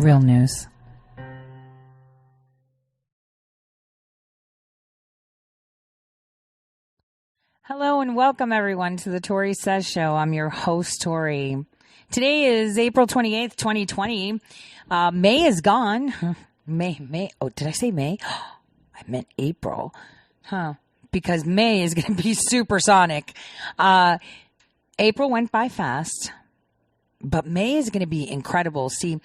Real news. Hello and welcome everyone to the Tori Says Show. I'm your host, Tori. Today is April 28th, 2020. May is gone. May. Oh, did I say May? I meant April. Because May is going to be supersonic. April went by fast. But May is going to be incredible. See,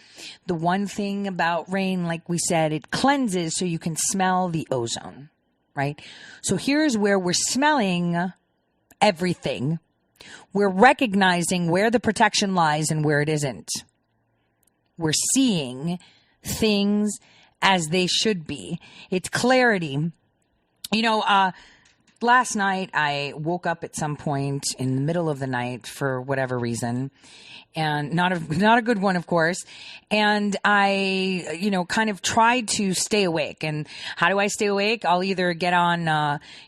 the one thing about rain, like we said, it cleanses so you can smell the ozone, right? So here's where we're smelling everything. We're recognizing where the protection lies and where it isn't. We're seeing things as they should be. It's clarity. You know, last night I woke up at some point in the middle of the night for whatever reason. And not a good one, of course. And I, kind of tried to stay awake. And how do I stay awake? I'll either get on,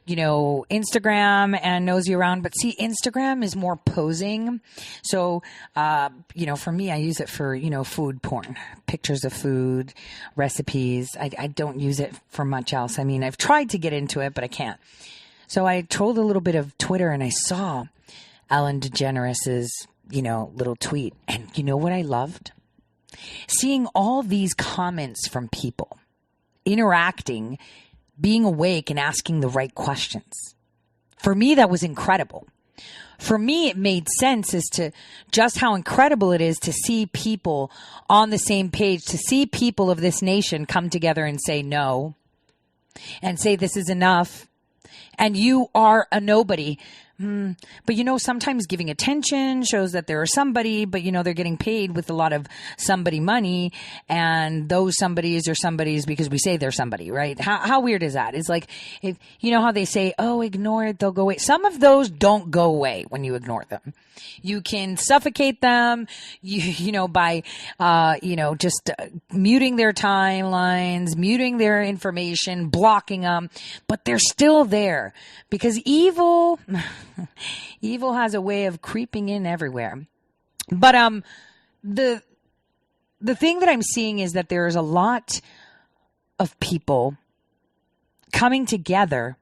Instagram and nosy around. But see, Instagram is more posing. So, for me, I use it for, food porn, pictures of food, recipes. I don't use it for much else. I mean, I've tried to get into it, but I can't. So I trolled a little bit of Twitter and I saw Ellen DeGeneres's little tweet. And you know what I loved? Seeing all these comments from people interacting, being awake and asking the right questions. For me, that was incredible. For me, it made sense as to just how incredible it is to see people on the same page, to see people of this nation come together and say no, and say this is enough, and you are a nobody. But sometimes giving attention shows that they're somebody, but they're getting paid with a lot of somebody money, and those somebodies are somebodies because we say they're somebody, right? How weird is that? It's like, if how they say, oh, ignore it, they'll go away. Some of those don't go away when you ignore them. You can suffocate them, by, just muting their timelines, muting their information, blocking them, but they're still there because evil has a way of creeping in everywhere. But, the thing that I'm seeing is that there is a lot of people coming together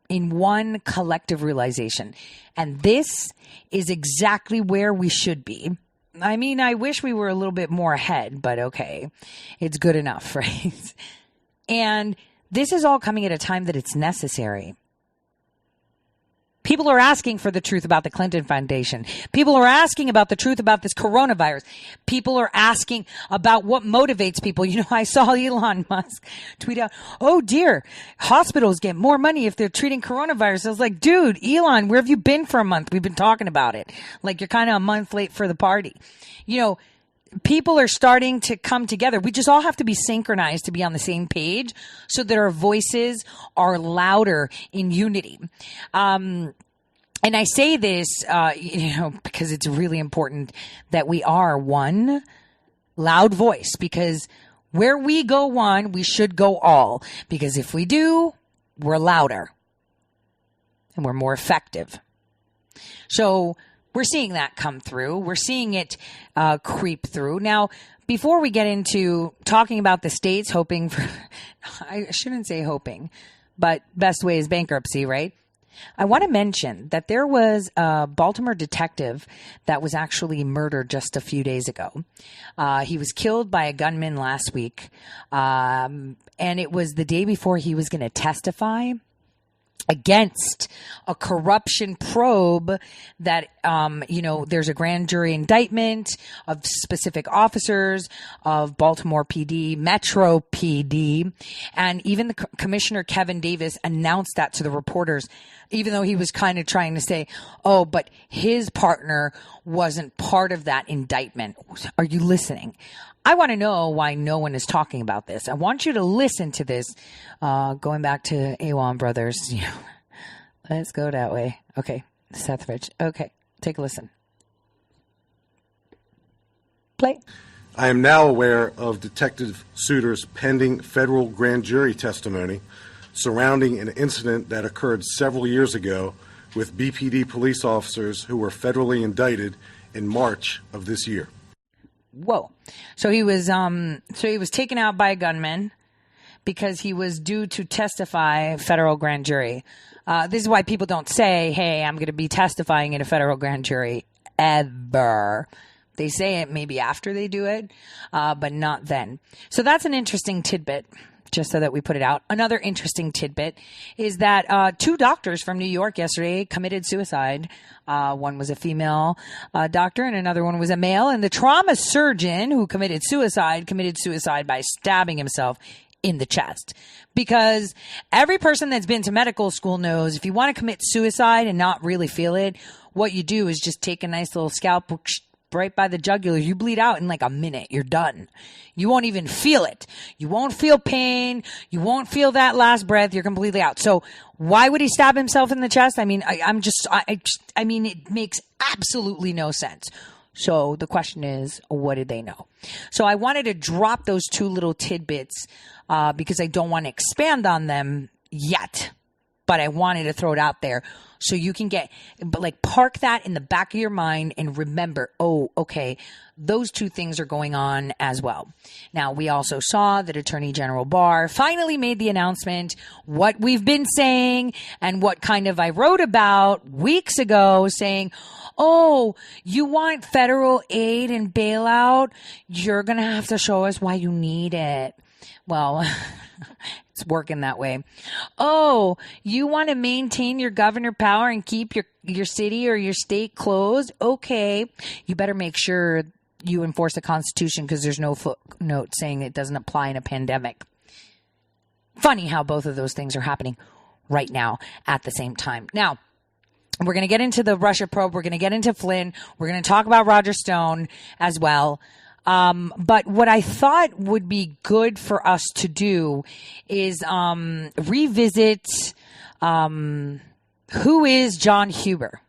in one collective realization. And this is exactly where we should be. I mean, I wish we were a little bit more ahead, but okay, it's good enough, right? And this is all coming at a time that it's necessary. People are asking for the truth about the Clinton Foundation. People are asking about the truth about this coronavirus. People are asking about what motivates people. I saw Elon Musk tweet out, oh dear, hospitals get more money if they're treating coronavirus. I was like, dude, Elon, where have you been for a month? We've been talking about it. Like you're kind of a month late for the party. People are starting to come together. We just all have to be synchronized to be on the same page so that our voices are louder in unity. And I say this, because it's really important that we are one loud voice, because where we go one, we should go all, because if we do, we're louder and we're more effective. So we're seeing that come through. We're seeing it creep through. Now, before we get into talking about the states hoping for, I shouldn't say hoping, but best way is bankruptcy, right? I want to mention that there was a Baltimore detective that was actually murdered just a few days ago. He was killed by a gunman last week, and it was the day before he was going to testify against a corruption probe that, there's a grand jury indictment of specific officers of Baltimore PD, Metro PD, and even the Commissioner Kevin Davis announced that to the reporters, even though he was kind of trying to say, oh, but his partner wasn't part of that indictment. Are you listening? I want to know why no one is talking about this. I want you to listen to this. Going back to Awan Brothers, let's go that way. Okay, Sethridge. Okay, take a listen. Play. I am now aware of Detective Suter's pending federal grand jury testimony surrounding an incident that occurred several years ago with BPD police officers who were federally indicted in March of this year. Whoa. So he was taken out by a gunman because he was due to testify federal grand jury. This is why people don't say, hey, I'm going to be testifying in a federal grand jury ever. They say it maybe after they do it, but not then. So that's an interesting tidbit, just so that we put it out. Another interesting tidbit is that 2 doctors from New York yesterday committed suicide. One was a female doctor and another one was a male. And the trauma surgeon who committed suicide by stabbing himself in the chest. Because every person that's been to medical school knows if you want to commit suicide and not really feel it, what you do is just take a nice little scalpel right by the jugular. You bleed out in like a minute. You're done. You won't even feel it. You won't feel pain. You won't feel that last breath. You're completely out. So why would he stab himself in the chest? I mean, I mean, it makes absolutely no sense. So the question is, what did they know? So I wanted to drop those 2 little tidbits because I don't want to expand on them yet, but I wanted to throw it out there so you can park that in the back of your mind and remember, oh, okay, those 2 things are going on as well. Now, we also saw that Attorney General Barr finally made the announcement, what we've been saying and what kind of I wrote about weeks ago, saying, oh, you want federal aid and bailout? You're going to have to show us why you need it. Well, it's working that way. Oh, you want to maintain your governor power and keep your city or your state closed? Okay. You better make sure you enforce the Constitution because there's no footnote saying it doesn't apply in a pandemic. Funny how both of those things are happening right now at the same time. Now, we're going to get into the Russia probe. We're going to get into Flynn. We're going to talk about Roger Stone as well. But what I thought would be good for us to do is revisit who is John Huber.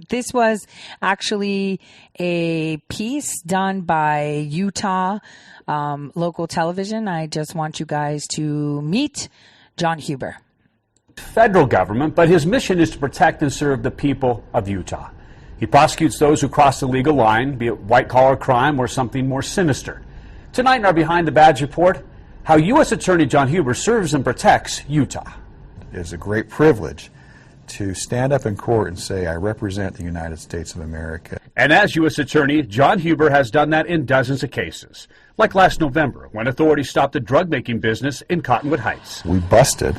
This was actually a piece done by Utah local television. I just want you guys to meet John Huber. Federal government, but his mission is to protect and serve the people of Utah. He prosecutes those who cross the legal line, be it white-collar crime or something more sinister. Tonight in our Behind the Badge report, how U.S. Attorney John Huber serves and protects Utah. It is a great privilege to stand up in court and say, I represent the United States of America. And as U.S. Attorney, John Huber has done that in dozens of cases. Like last November, when authorities stopped a drug-making business in Cottonwood Heights. We busted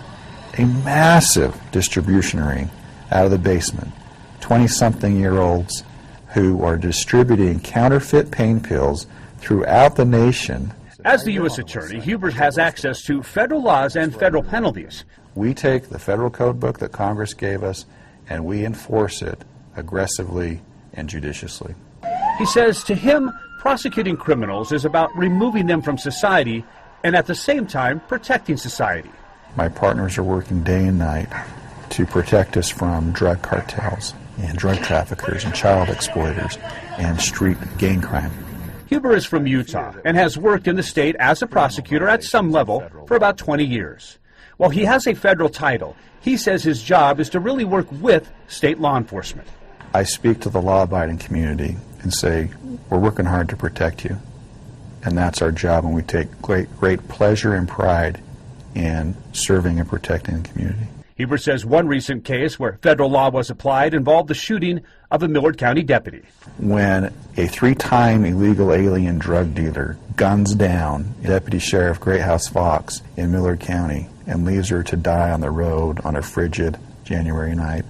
a massive distribution ring out of the basement. 20-something-year-olds who are distributing counterfeit pain pills throughout the nation. As the U.S. Attorney, Huber has access to federal laws and federal penalties. We take the federal code book that Congress gave us and we enforce it aggressively and judiciously. He says to him, prosecuting criminals is about removing them from society and at the same time protecting society. My partners are working day and night to protect us from drug cartels and drug traffickers and child exploiters and street gang crime. Huber is from Utah and has worked in the state as a prosecutor at some level for about 20 years. While he has a federal title, he says his job is to really work with state law enforcement. I speak to the law-abiding community and say, we're working hard to protect you. And that's our job, and we take great pleasure and pride in serving and protecting the community. Huber says one recent case where federal law was applied involved the shooting of a Millard County deputy. When a 3-time illegal alien drug dealer guns down Deputy Sheriff Greathouse Fox in Millard County and leaves her to die on the road on a frigid January night,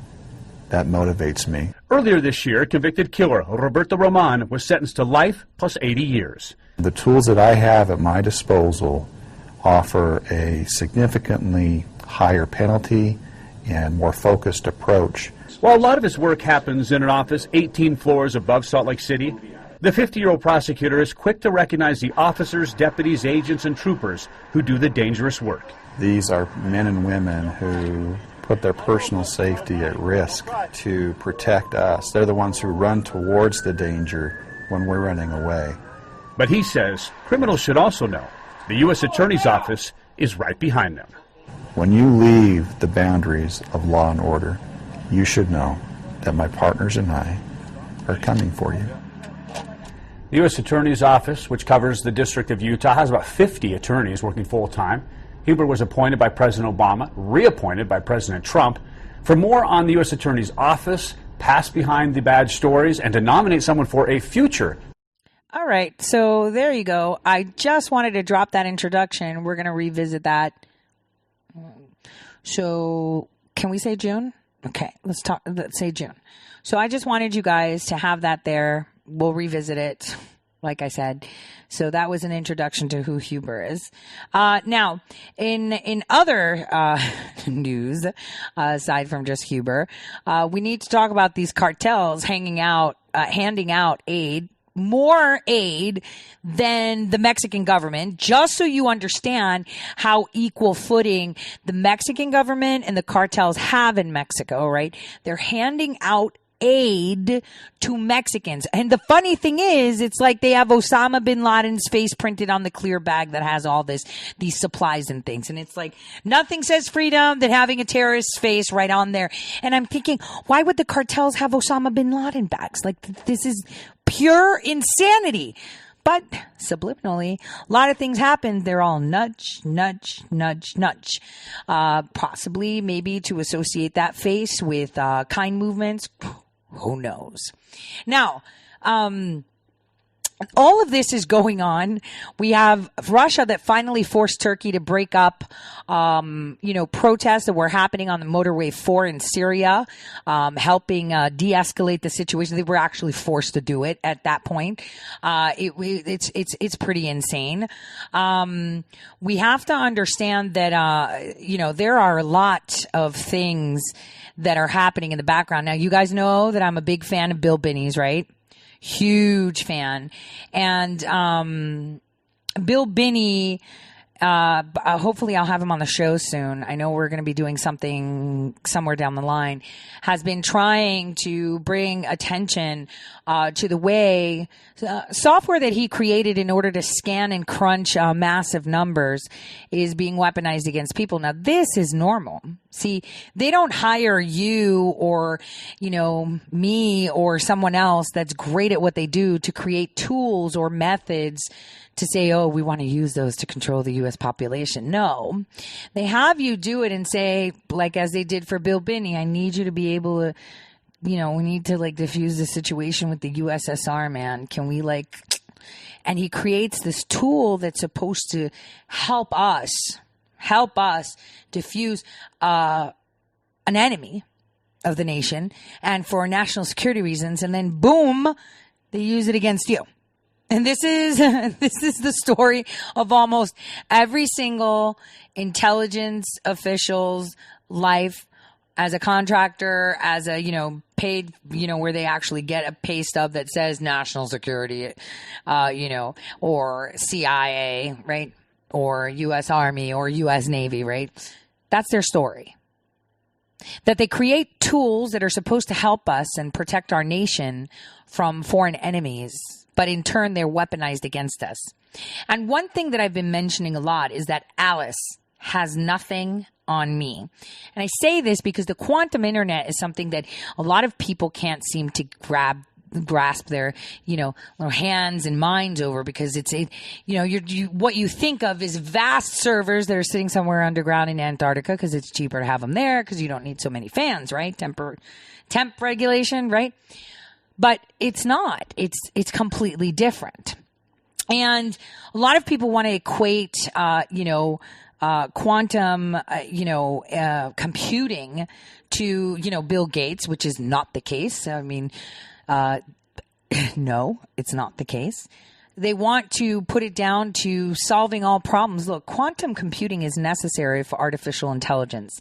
that motivates me. Earlier this year, convicted killer Roberto Roman was sentenced to life plus 80 years. The tools that I have at my disposal offer a significantly higher penalty and more focused approach. While a lot of his work happens in an office 18 floors above Salt Lake City, the 50-year-old prosecutor is quick to recognize the officers, deputies, agents, and troopers who do the dangerous work. These are men and women who put their personal safety at risk to protect us. They're the ones who run towards the danger when we're running away. But he says criminals should also know the U.S. Attorney's Office is right behind them. When you leave the boundaries of law and order, you should know that my partners and I are coming for you. The U.S. Attorney's Office, which covers the District of Utah, has about 50 attorneys working full-time. Huber was appointed by President Obama, reappointed by President Trump. For more on the U.S. Attorney's Office, past behind-the-badge stories, and to nominate someone for a future. All right, so there you go. I just wanted to drop that introduction. We're going to revisit that. So can we say June? Okay, let's say June. So I just wanted you guys to have that there. We'll revisit it, like I said. So that was an introduction to who Huber is. Now, in other news, aside from just Huber, we need to talk about these cartels handing out aid, more aid than the Mexican government, just so you understand how equal footing the Mexican government and the cartels have in Mexico, right? They're handing out aid to Mexicans. And the funny thing is, it's like they have Osama bin Laden's face printed on the clear bag that has all these supplies and things. And it's like nothing says freedom than having a terrorist's face right on there. And I'm thinking, why would the cartels have Osama bin Laden bags? Like, this is pure insanity. But subliminally, a lot of things happen. They're all nudge, nudge, nudge, nudge. Possibly, maybe to associate that face with kind movements. Who knows? Now, all of this is going on. We have Russia that finally forced Turkey to break up, protests that were happening on the Motorway 4 in Syria, helping de-escalate the situation. They were actually forced to do it at that point. It's pretty insane. We have to understand that, there are a lot of things that are happening in the background. Now, you guys know that I'm a big fan of Bill Binney's, right? Huge fan. And Bill Binney, hopefully I'll have him on the show soon. I know we're going to be doing something somewhere down the line, has been trying to bring attention to the way software that he created in order to scan and crunch massive numbers is being weaponized against people. Now, this is normal. See, they don't hire you or, me or someone else that's great at what they do to create tools or methods to say, oh, we want to use those to control the U.S. population. No, they have you do it and say, like as they did for Bill Binney, I need you to be able to, we need to diffuse the situation with the USSR, man. Can we and he creates this tool that's supposed to help us diffuse an enemy of the nation and for national security reasons. And then boom, they use it against you. And this is the story of almost every single intelligence official's life as a contractor, as a, paid, where they actually get a pay stub that says national security, or CIA, right? Or U.S. Army or U.S. Navy, right? That's their story. That they create tools that are supposed to help us and protect our nation from foreign enemies, but in turn, they're weaponized against us. And one thing that I've been mentioning a lot is that Alice has nothing on me. And I say this because the quantum internet is something that a lot of people can't seem to grasp their, little hands and minds over, because what you think of is vast servers that are sitting somewhere underground in Antarctica because it's cheaper to have them there because you don't need so many fans, right? Temp regulation, right? But it's not. It's completely different. And a lot of people want to equate, quantum, computing to, Bill Gates, which is not the case. I mean, no, it's not the case. They want to put it down to solving all problems. Look, quantum computing is necessary for artificial intelligence.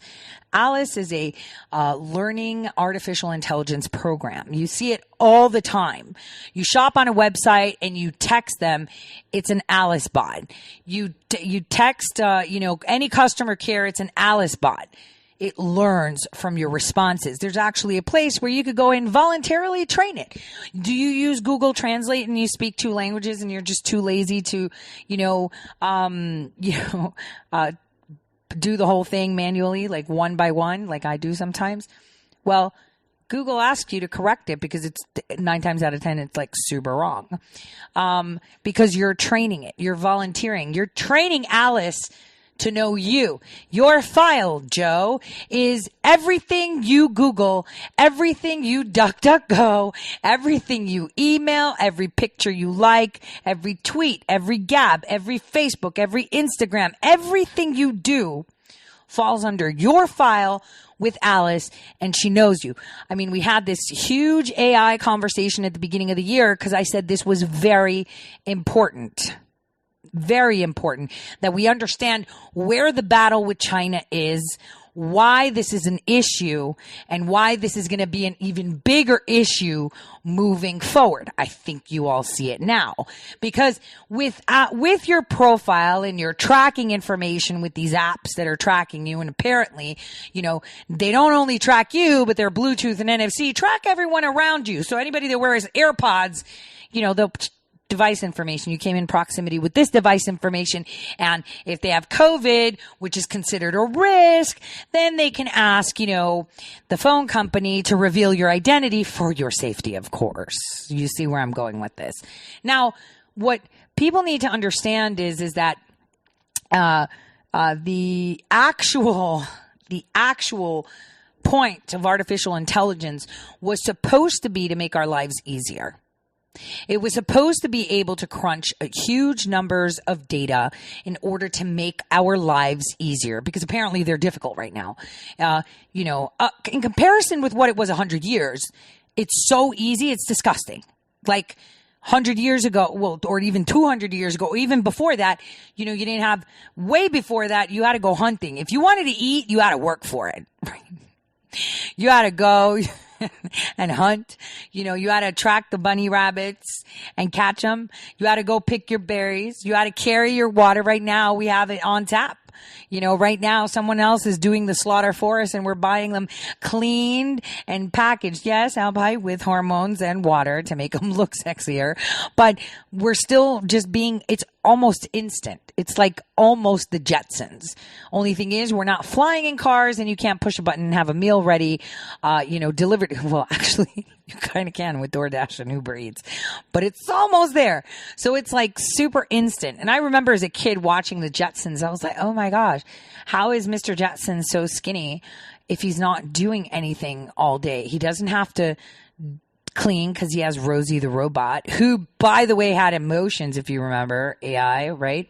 Alice is a learning artificial intelligence program. You see it all the time. You shop on a website and you text them. It's an Alice bot. You text, any customer care. It's an Alice bot. It learns from your responses. There's actually a place where you could go and voluntarily train it. Do you use Google Translate and you speak two languages and you're just too lazy to, do the whole thing manually, like one by one, like I do sometimes? Well, Google asks you to correct it because it's 9 times out of 10, it's like super wrong. Because you're training it. You're volunteering. You're training Alice to know you. Your file, Joe, is everything you Google, everything you DuckDuckGo, everything you email, every picture you like, every tweet, every Gab, every Facebook, every Instagram, everything you do falls under your file with Alice, and she knows you. I mean, we had this huge AI conversation at the beginning of the year because I said this was very important that we understand where the battle with China is, why this is an issue, and why this is going to be an even bigger issue moving forward. I think you all see it now because with your profile and your tracking information with these apps that are tracking you, and apparently, they don't only track you, but their Bluetooth and NFC track everyone around you. So anybody that wears AirPods, they'll device information. You came in proximity with this device information. And if they have COVID, which is considered a risk, then they can ask, the phone company to reveal your identity for your safety, of course. You see where I'm going with this. Now, what people need to understand is that, the actual point of artificial intelligence was supposed to be to make our lives easier. It was supposed to be able to crunch huge numbers of data in order to make our lives easier, because apparently they're difficult right now. In comparison with what it was 100 years, it's so easy, it's disgusting. Like 100 years ago, or even 200 years ago, or even before that, you didn't have, way before that, you had to go hunting. If you wanted to eat, you had to work for it. You had to go and hunt. You had to track the bunny rabbits and catch them. You had to go pick your berries. You had to carry your water. Right now, we have it on tap. Right now, someone else is doing the slaughter for us, and we're buying them cleaned and packaged. Yes, albeit with hormones and water to make them look sexier. But we're still just it's almost instant. It's like almost the Jetsons. Only thing is, we're not flying in cars, and you can't push a button and have a meal ready, delivered. Well, actually, you kind of can with DoorDash and Uber Eats, but it's almost there. So it's like super instant. And I remember as a kid watching the Jetsons, I was like, oh my gosh, how is Mr. Jetson so skinny if he's not doing anything all day? He doesn't have to clean because he has Rosie the robot, who, by the way, had emotions, if you remember, AI, right?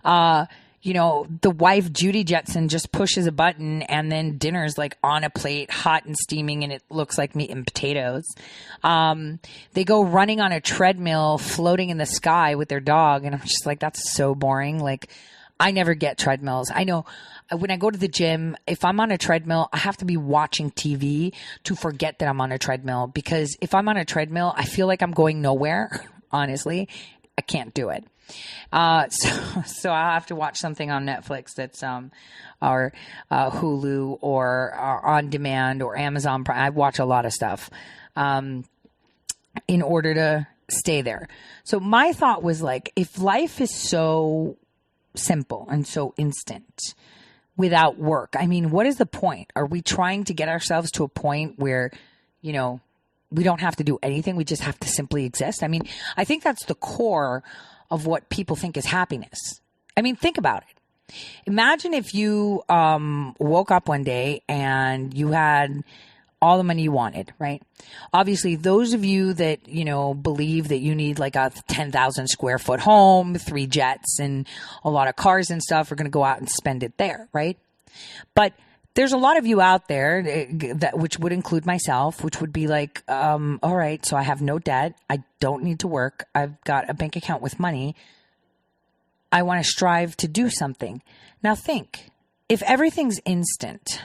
The wife, Judy Jetson, just pushes a button and then dinner's like on a plate, hot and steaming, and it looks like meat and potatoes. They go running on a treadmill, floating in the sky with their dog. And I'm just like, that's so boring. Like, I never get treadmills. I know when I go to the gym, if I'm on a treadmill, I have to be watching TV to forget that I'm on a treadmill, because if I'm on a treadmill, I feel like I'm going nowhere. Honestly, I can't do it. So I'll have to watch something on Netflix that's, or, Hulu or on demand or Amazon Prime. I watch a lot of stuff, in order to stay there. So my thought was like, if life is so simple and so instant without work, I mean, what is the point? Are we trying to get ourselves to a point where, we don't have to do anything? We just have to simply exist. I mean, I think that's the core of what people think is happiness. I mean, think about it. Imagine if you woke up one day and you had all the money you wanted, right? Obviously, those of you that, believe that you need like a 10,000 square foot home, 3 jets, and a lot of cars and stuff are going to go out and spend it there, right? But there's a lot of you out there which would include myself, which would be like, all right, so I have no debt. I don't need to work. I've got a bank account with money. I want to strive to do something. Now think, if everything's instant,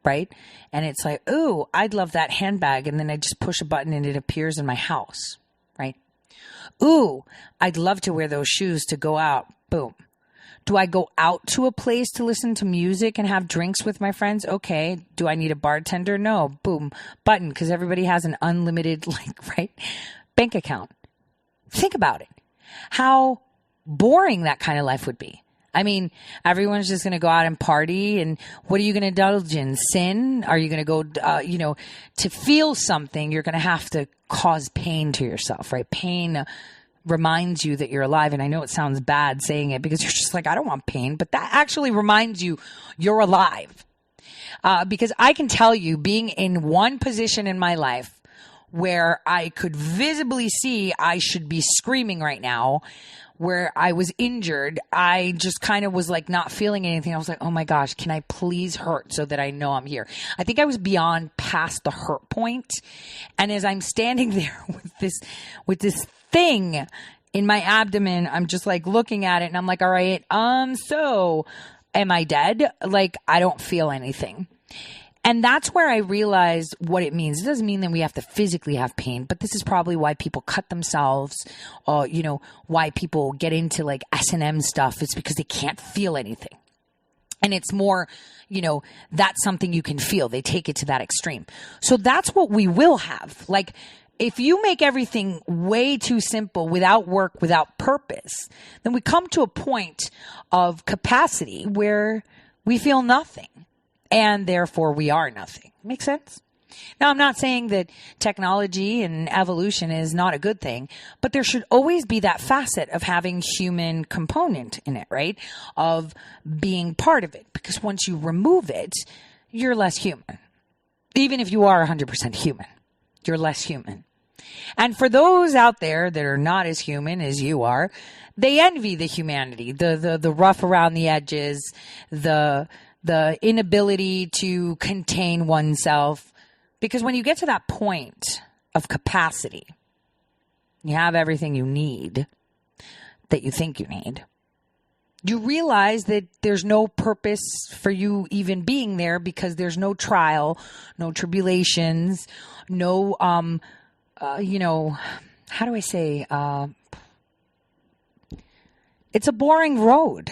right? And it's like, ooh, I'd love that handbag. And then I just push a button and it appears in my house, right? Ooh, I'd love to wear those shoes to go out. Boom. Do I go out to a place to listen to music and have drinks with my friends? Okay. Do I need a bartender? No. Boom. Button, because everybody has an unlimited, right, bank account. Think about it. How boring that kind of life would be. I mean, everyone's just going to go out and party. And what are you going to indulge in? Sin? Are you going to go, to feel something, you're going to have to cause pain to yourself, right? Pain reminds you that you're alive. And I know it sounds bad saying it because you're just like, I don't want pain, but that actually reminds you you're alive. Because I can tell you, being in one position in my life where I could visibly see I should be screaming right now, where I was injured, I just kind of was like not feeling anything. I was like, oh my gosh, can I please hurt so that I know I'm here? I think I was beyond past the hurt point. And as I'm standing there with this thing in my abdomen, I'm just like looking at it and I'm like, all right, so am I dead? Like, I don't feel anything. And that's where I realized what it means. It doesn't mean that we have to physically have pain, but this is probably why people cut themselves, why people get into like S&M stuff. It's because they can't feel anything. And it's more, that's something you can feel. They take it to that extreme. So that's what we will have. Like, if you make everything way too simple, without work, without purpose, then we come to a point of capacity where we feel nothing. And therefore we are nothing. Make sense? Now, I'm not saying that technology and evolution is not a good thing, but there should always be that facet of having human component in it, right? Of being part of it. Because once you remove it, you're less human. Even if you are 100% human, you're less human. And for those out there that are not as human as you are, they envy the humanity, the rough around the edges, the inability to contain oneself. Because when you get to that point of capacity, you have everything you need that you think you need. You realize that there's no purpose for you even being there because there's no trial, no tribulations, no, how do I say, it's a boring road.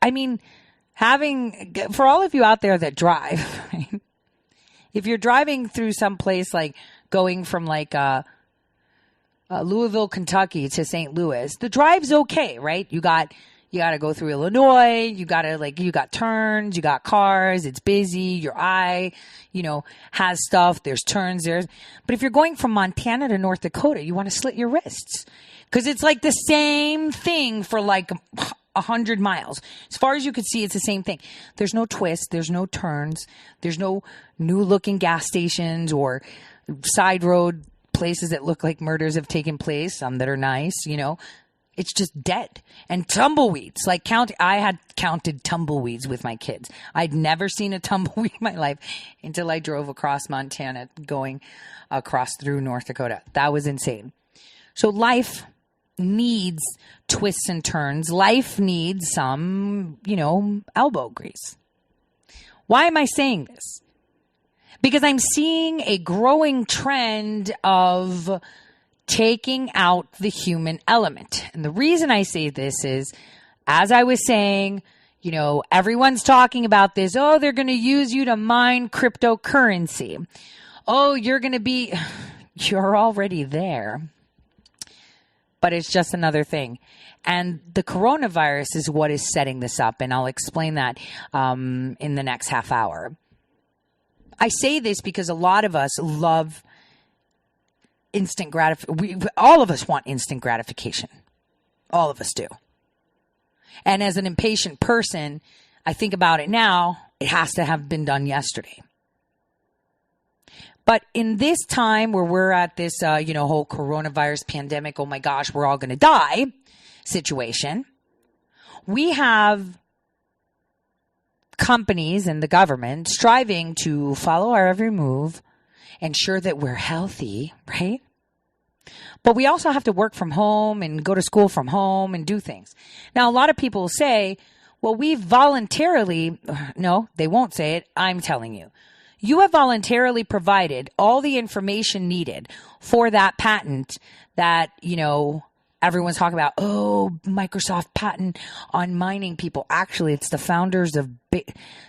I mean, for all of you out there that drive, right? If you're driving through some place like going from like Louisville, Kentucky to St. Louis, the drive's okay, right? You got to go through Illinois. You got turns, you got cars. It's busy. Your eye, has stuff. There's turns. But if you're going from Montana to North Dakota, you want to slit your wrists because it's like the same thing for like 100 miles. As far as you could see, it's the same thing. There's no twist. There's no turns. There's no new looking gas stations or side road places that look like murders have taken place. Some that are nice, It's just dead. And tumbleweeds. I had counted tumbleweeds with my kids. I'd never seen a tumbleweed in my life until I drove across Montana going across through North Dakota. That was insane. So life needs twists and turns. Life needs some, elbow grease. Why am I saying this? Because I'm seeing a growing trend of taking out the human element. And the reason I say this is, as I was saying, everyone's talking about this. Oh, they're going to use you to mine cryptocurrency. Oh, you're already there. But it's just another thing. And the coronavirus is what is setting this up. And I'll explain that in the next half hour. I say this because a lot of us love instant gratification. All of us want instant gratification. All of us do. And as an impatient person, I think about it now, it has to have been done yesterday. But in this time where we're at this, whole coronavirus pandemic, oh my gosh, we're all going to die situation, we have companies and the government striving to follow our every move, ensure that we're healthy, right? But we also have to work from home and go to school from home and do things. Now, a lot of people say, well, we voluntarily, no, they won't say it. I'm telling you. You have voluntarily provided all the information needed for that patent that, everyone's talking about. Oh, Microsoft patent on mining people. Actually, it's the founders of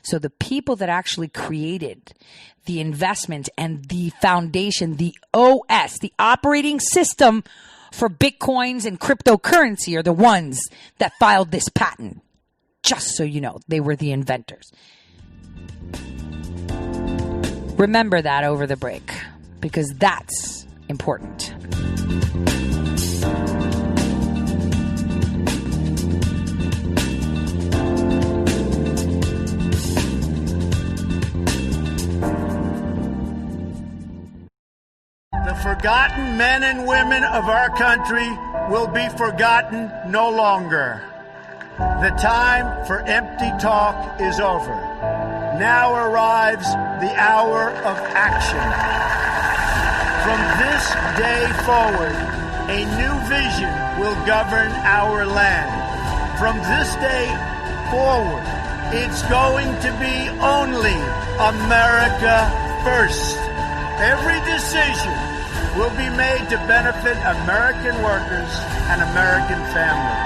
so the people that actually created the investment and the foundation, the OS, the operating system for Bitcoins and cryptocurrency are the ones that filed this patent. Just so you know, they were the inventors. Remember that over the break, because that's important. The forgotten men and women of our country will be forgotten no longer. The time for empty talk is over. Now arrives the hour of action. From this day forward, a new vision will govern our land. From this day forward, it's going to be only America first. Every decision will be made to benefit American workers and American families.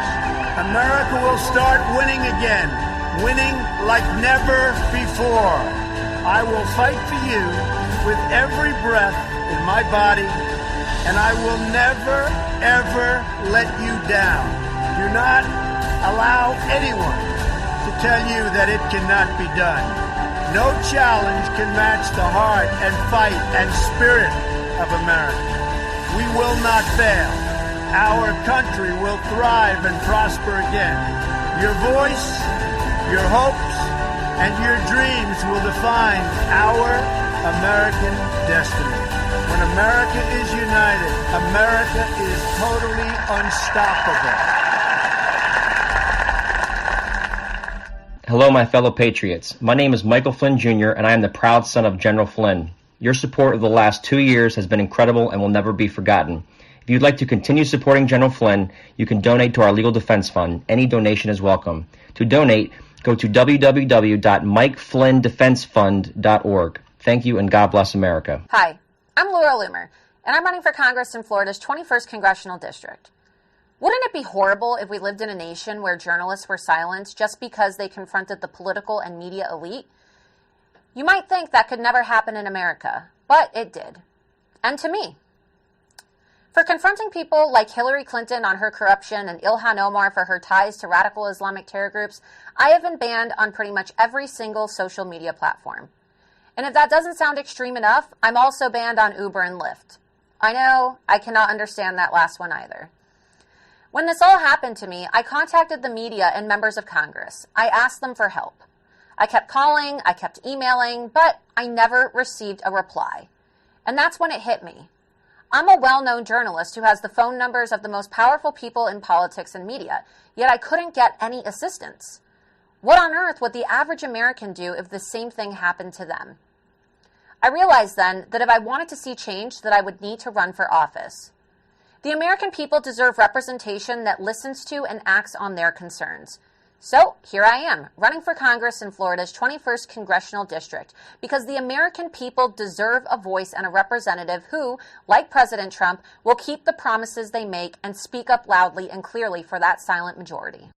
America will start winning again, winning like never before. I will fight for you with every breath in my body, and I will never, ever let you down. Do not allow anyone to tell you that it cannot be done. No challenge can match the heart and fight and spirit of America. We will not fail. Our country will thrive and prosper again. Your voice, your hopes, and your dreams will define our American destiny. When America is united, America is totally unstoppable. Hello, my fellow patriots. My name is Michael Flynn Jr., and I am the proud son of General Flynn. Your support of the last 2 years has been incredible and will never be forgotten. If you'd like to continue supporting General Flynn, you can donate to our Legal Defense Fund. Any donation is welcome. To donate, go to www.mikeflynndefensefund.org. Thank you, and God bless America. Hi, I'm Laura Loomer, and I'm running for Congress in Florida's 21st Congressional District. Wouldn't it be horrible if we lived in a nation where journalists were silenced just because they confronted the political and media elite? You might think that could never happen in America, but it did. And to me. For confronting people like Hillary Clinton on her corruption and Ilhan Omar for her ties to radical Islamic terror groups, I have been banned on pretty much every single social media platform. And if that doesn't sound extreme enough, I'm also banned on Uber and Lyft. I know, I cannot understand that last one either. When this all happened to me, I contacted the media and members of Congress. I asked them for help. I kept calling, I kept emailing, but I never received a reply. And that's when it hit me. I'm a well-known journalist who has the phone numbers of the most powerful people in politics and media, yet I couldn't get any assistance. What on earth would the average American do if the same thing happened to them? I realized then that if I wanted to see change, that I would need to run for office. The American people deserve representation that listens to and acts on their concerns. So here I am, running for Congress in Florida's 21st Congressional District, because the American people deserve a voice and a representative who, like President Trump, will keep the promises they make and speak up loudly and clearly for that silent majority.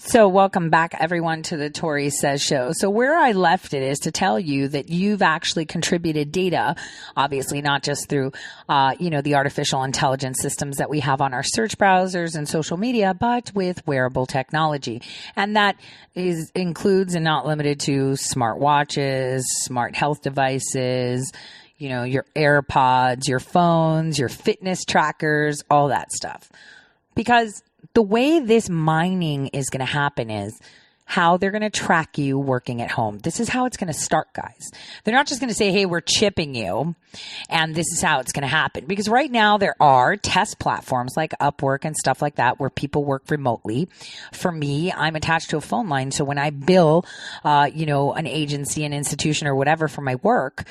So welcome back, everyone, to the Tori Says Show. So where I left it is to tell you that you've actually contributed data, obviously not just through, the artificial intelligence systems that we have on our search browsers and social media, but with wearable technology. And that includes and not limited to smart watches, smart health devices, your AirPods, your phones, your fitness trackers, all that stuff. Because the way this mining is going to happen is how they're going to track you working at home. This is how it's going to start, guys. They're not just going to say, hey, we're chipping you, and this is how it's going to happen. Because right now there are test platforms like Upwork and stuff like that where people work remotely. For me, I'm attached to a phone line. So when I bill, an agency, an institution or whatever for my work,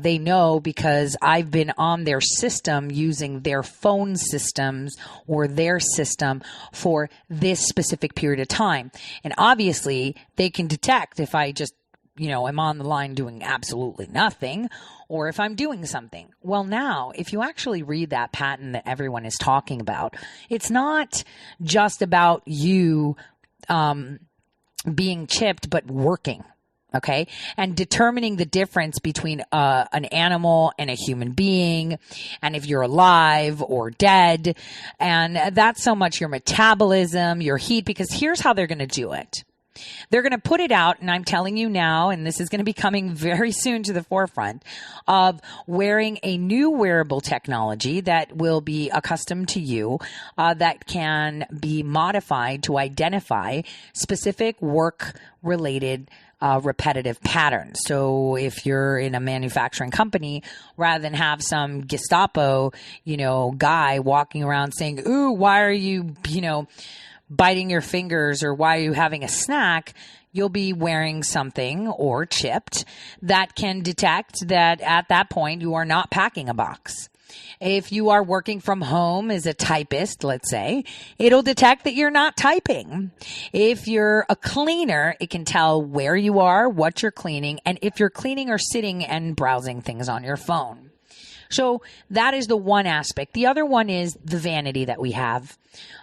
they know because I've been on their system using their phone systems or their system for this specific period of time. And obviously, they can detect if I just, am on the line doing absolutely nothing or if I'm doing something. Well, now, if you actually read that patent that everyone is talking about, it's not just about you, being chipped, but working. Okay. And determining the difference between an animal and a human being, and if you're alive or dead. And that's so much your metabolism, your heat, because here's how they're going to do it. They're going to put it out, and I'm telling you now, and this is going to be coming very soon to the forefront, of wearing a new wearable technology that will be accustomed to you, that can be modified to identify specific work-related repetitive patterns. So if you're in a manufacturing company, rather than have some Gestapo, guy walking around saying, "Ooh, why are you, biting your fingers, or why are you having a snack?" You'll be wearing something or chipped that can detect that at that point you are not packing a box. If you are working from home as a typist, let's say, it'll detect that you're not typing. If you're a cleaner, it can tell where you are, what you're cleaning, and if you're cleaning or sitting and browsing things on your phone. So that is the one aspect. The other one is the vanity that we have.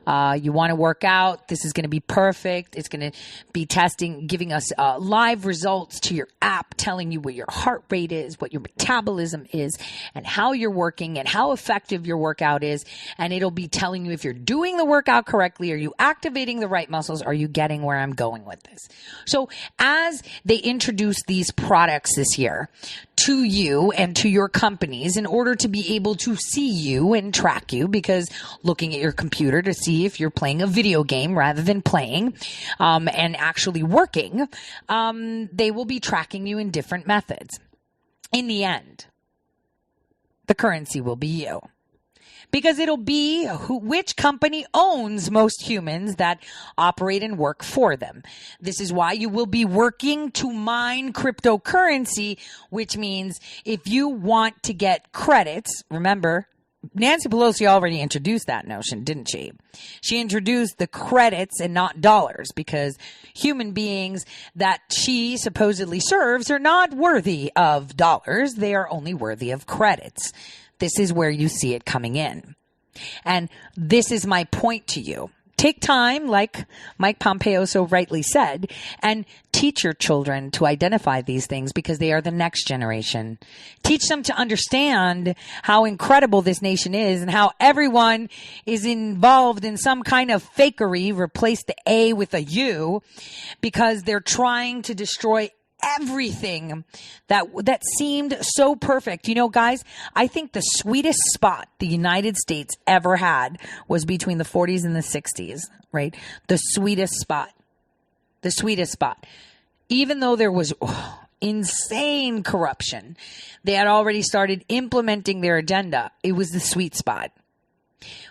You want to work out. This is going to be perfect. It's going to be giving us live results to your app, telling you what your heart rate is, what your metabolism is, and how you're working and how effective your workout is. And it'll be telling you if you're doing the workout correctly. Are you activating the right muscles? Are you getting where I'm going with this? So as they introduce these products this year to you and to your companies in order to be able to see you and track you, because looking at your computer to see if you're playing a video game rather than playing and actually working, they will be tracking you in different methods. In the end, the currency will be you. Because it'll be which company owns most humans that operate and work for them. This is why you will be working to mine cryptocurrency, which means if you want to get credits, remember, Nancy Pelosi already introduced that notion, didn't she? She introduced the credits and not dollars, because human beings that she supposedly serves are not worthy of dollars. They are only worthy of credits. This is where you see it coming in. And this is my point to you. Take time, like Mike Pompeo so rightly said, and teach your children to identify these things, because they are the next generation. Teach them to understand how incredible this nation is and how everyone is involved in some kind of fakery. Replace the A with a U, because they're trying to destroy everything that seemed so perfect. Guys, I think the sweetest spot the United States ever had was between the 40s and the 60s, right? The sweetest spot. Even though there was insane corruption, they had already started implementing their agenda. It was the sweet spot,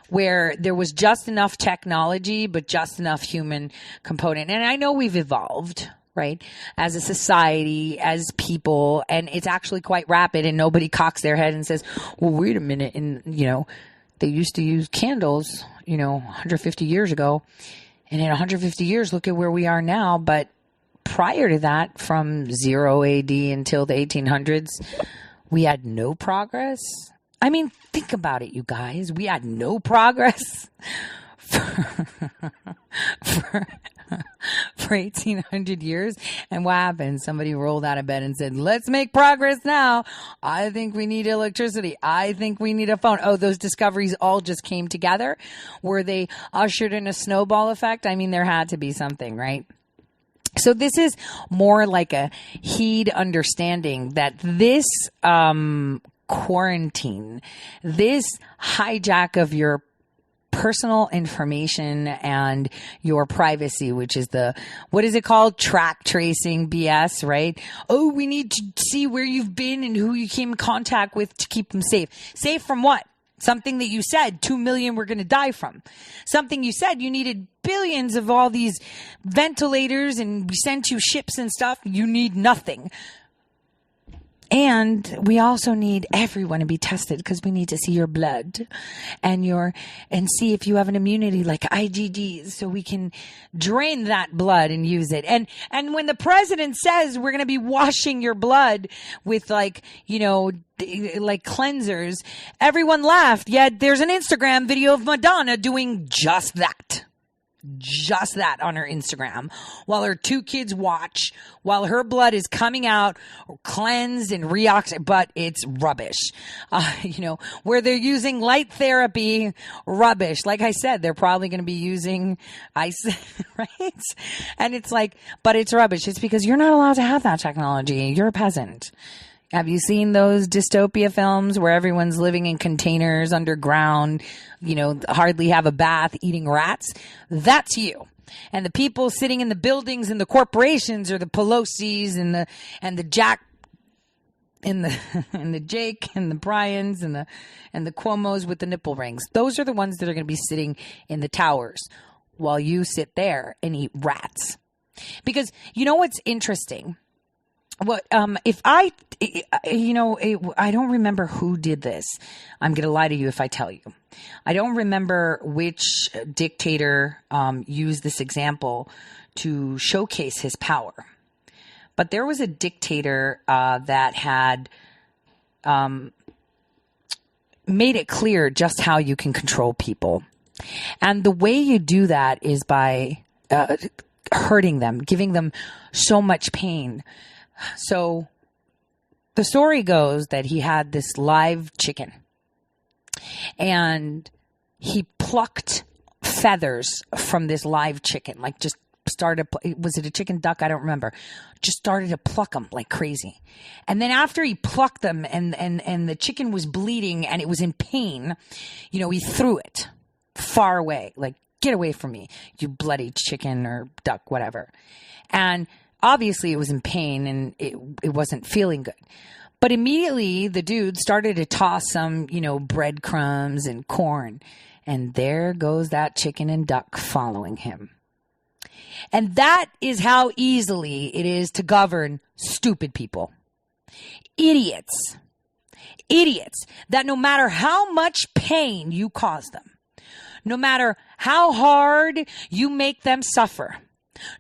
where there was just enough technology, but just enough human component. And I know we've evolved, right, as a society, as people, and it's actually quite rapid, and nobody cocks their head and says, well, wait a minute, and, they used to use candles, 150 years ago, and in 150 years, look at where we are now. But prior to that, from 0 AD until the 1800s, we had no progress. I mean, think about it, you guys. We had no progress for 1800 years. And what happened? Somebody rolled out of bed and said, let's make progress now. I think we need electricity. I think we need a phone. Oh, those discoveries all just came together. Were they ushered in a snowball effect? I mean, there had to be something, right? So this is more like a heed understanding that this quarantine, this hijack of your personal information and your privacy, which is what is it called? Track tracing BS, right? Oh, we need to see where you've been and who you came in contact with to keep them safe. Safe from what? Something that you said 2 million were going to die from. Something you said you needed billions of all these ventilators and we sent you ships and stuff. You need nothing. And we also need everyone to be tested, because we need to see your blood and see if you have an immunity like IgGs, so we can drain that blood and use it. And when the president says we're going to be washing your blood with like cleansers, everyone laughed. Yet there's an Instagram video of Madonna doing just that. just that on her Instagram while her 2 kids watch, while her blood is coming out, cleansed and reoxygenated, but it's rubbish. Where they're using light therapy, rubbish. Like I said, they're probably going to be using ice, right? And it's like, but it's rubbish. It's because you're not allowed to have that technology. You're a peasant. Have you seen those dystopia films where everyone's living in containers underground, hardly have a bath, eating rats? That's you. And the people sitting in the buildings and the corporations are the Pelosi's and the Jack and the Jake and the Bryans and the Cuomos with the nipple rings. Those are the ones that are going to be sitting in the towers while you sit there and eat rats. Because you know what's interesting? I don't remember who did this. I'm going to lie to you if I tell you. I don't remember which dictator used this example to showcase his power. But there was a dictator that had made it clear just how you can control people. And the way you do that is by hurting them, giving them so much pain. So the story goes that he had this live chicken and he plucked feathers from this live chicken, like just started, was it a chicken duck? I don't remember. Just started to pluck them like crazy. And then after he plucked them and the chicken was bleeding and it was in pain, he threw it far away, like, get away from me, you bloody chicken or duck, whatever. And obviously it was in pain and it wasn't feeling good. But immediately the dude started to toss some, breadcrumbs and corn. And there goes that chicken and duck following him. And that is how easily it is to govern stupid people. Idiots. Idiots that no matter how much pain you cause them, no matter how hard you make them suffer,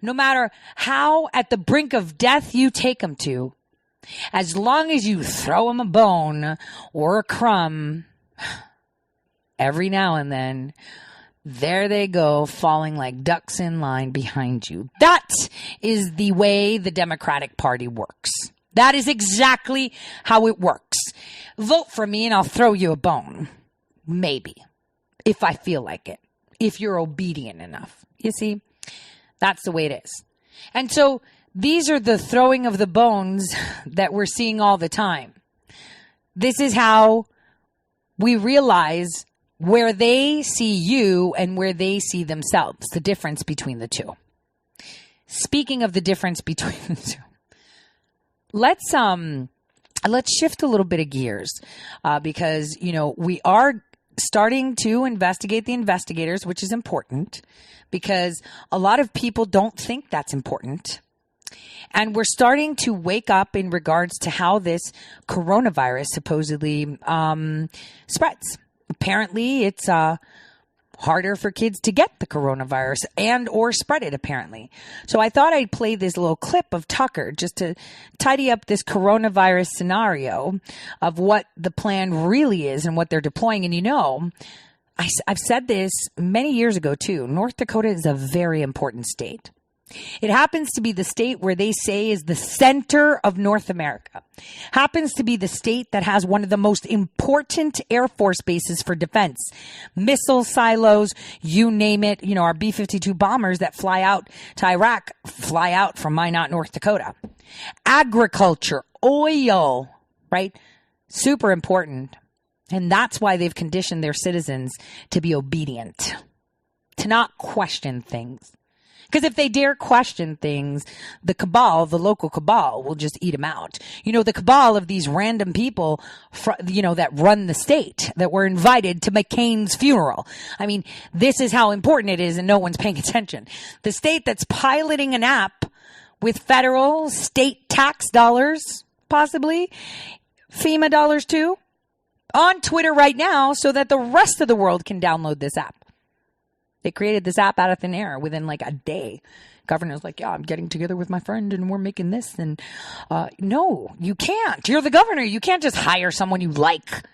no matter how at the brink of death you take them to, as long as you throw them a bone or a crumb, every now and then, there they go, falling like ducks in line behind you. That is the way the Democratic Party works. That is exactly how it works. Vote for me and I'll throw you a bone. Maybe. If I feel like it. If you're obedient enough. You see? That's the way it is. And so these are the throwing of the bones that we're seeing all the time. This is how we realize where they see you and where they see themselves, the difference between the two. Speaking of the difference between the two, let's shift a little bit of gears because, we are starting to investigate the investigators, which is important because a lot of people don't think that's important. And we're starting to wake up in regards to how this coronavirus supposedly spreads. Apparently, it's harder for kids to get the coronavirus and or spread it, apparently. So I thought I'd play this little clip of Tucker just to tidy up this coronavirus scenario of what the plan really is and what they're deploying. And I've said this many years ago, too. North Dakota is a very important state. It happens to be the state where they say is the center of North America. Happens to be the state that has one of the most important Air Force bases for defense. Missile silos, you name it. Our B-52 bombers that fly out to Iraq fly out from Minot, North Dakota. Agriculture, oil, right? Super important. And that's why they've conditioned their citizens to be obedient, to not question things. Because if they dare question things, the cabal, the local cabal, will just eat them out. The cabal of these random people, that run the state, that were invited to McCain's funeral. I mean, this is how important it is and no one's paying attention. The state that's piloting an app with federal, state tax dollars, possibly, FEMA dollars too, on Twitter right now so that the rest of the world can download this app. They created this app out of thin air within like a day. Governor's like, yeah, I'm getting together with my friend and we're making this. And no, you can't. You're the governor. You can't just hire someone you like.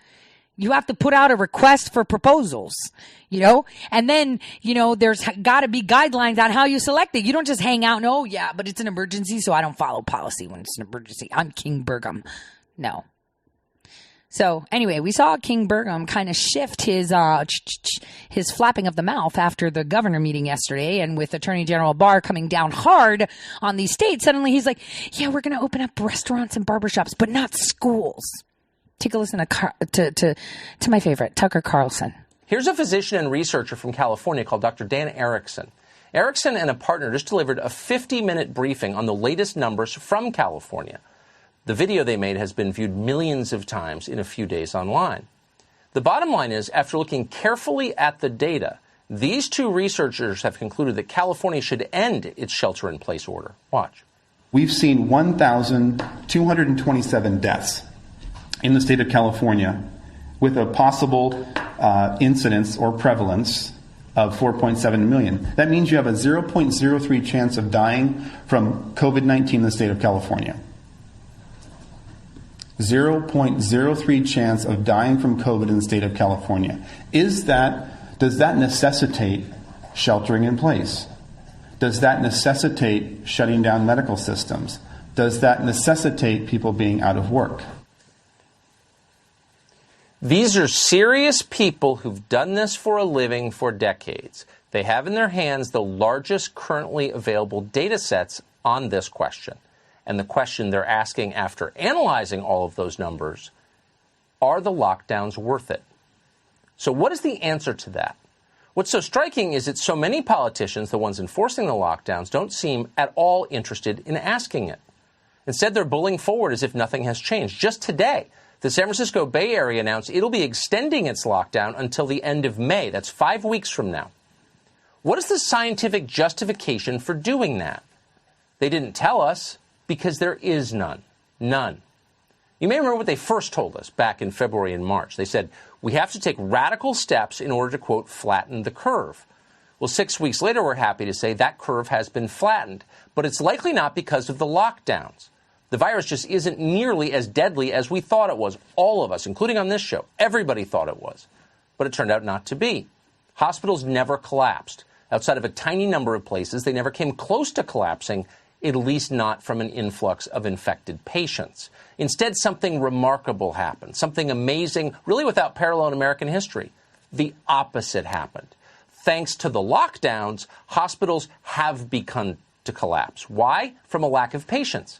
You have to put out a request for proposals, and then, there's got to be guidelines on how you select it. You don't just hang out and, oh, yeah, but it's an emergency, so I don't follow policy when it's an emergency. I'm King Burgum. No. So anyway, we saw King Burgum kind of shift his flapping of the mouth after the governor meeting yesterday, and with Attorney General Barr coming down hard on these states, suddenly he's like, yeah, we're going to open up restaurants and barbershops, but not schools. Take a listen to my favorite, Tucker Carlson. Here's a physician and researcher from California called Dr. Dan Erickson. Erickson and a partner just delivered a 50-minute briefing on the latest numbers from California. The video they made has been viewed millions of times in a few days online. The bottom line is, after looking carefully at the data, these two researchers have concluded that California should end its shelter-in-place order. Watch. We've seen 1,227 deaths in the state of California with a possible incidence or prevalence of 4.7 million. That means you have a 0.03 chance of dying from COVID-19 in the state of California. 0.03 chance of dying from COVID in the state of California. Does that necessitate sheltering in place? Does that necessitate shutting down medical systems? Does that necessitate people being out of work? These are serious people who've done this for a living for decades. They have in their hands the largest currently available data sets on this question. And the question they're asking after analyzing all of those numbers, are the lockdowns worth it? So what is the answer to that? What's so striking is that so many politicians, the ones enforcing the lockdowns, don't seem at all interested in asking it. Instead, they're bullying forward as if nothing has changed. Just today, the San Francisco Bay Area announced it'll be extending its lockdown until the end of May. That's 5 weeks from now. What is the scientific justification for doing that? They didn't tell us because there is none. None. You may remember what they first told us back in February and March. They said, we have to take radical steps in order to, quote, flatten the curve. Well, 6 weeks later, we're happy to say that curve has been flattened, but it's likely not because of the lockdowns. The virus just isn't nearly as deadly as we thought it was. All of us, including on this show, everybody thought it was. But it turned out not to be. Hospitals never collapsed. Outside of a tiny number of places, they never came close to collapsing, at least not from an influx of infected patients. Instead, something remarkable happened, something amazing, really without parallel in American history. The opposite happened. Thanks to the lockdowns, hospitals have begun to collapse. Why? From a lack of patients.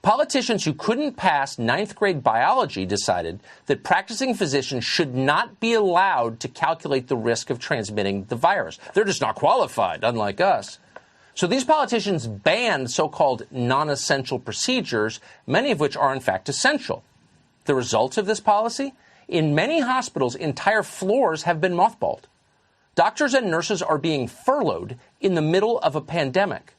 Politicians who couldn't pass ninth grade biology decided that practicing physicians should not be allowed to calculate the risk of transmitting the virus. They're just not qualified, unlike us. So these politicians banned so-called non-essential procedures, many of which are in fact essential. The result of this policy? In many hospitals, entire floors have been mothballed. Doctors and nurses are being furloughed in the middle of a pandemic.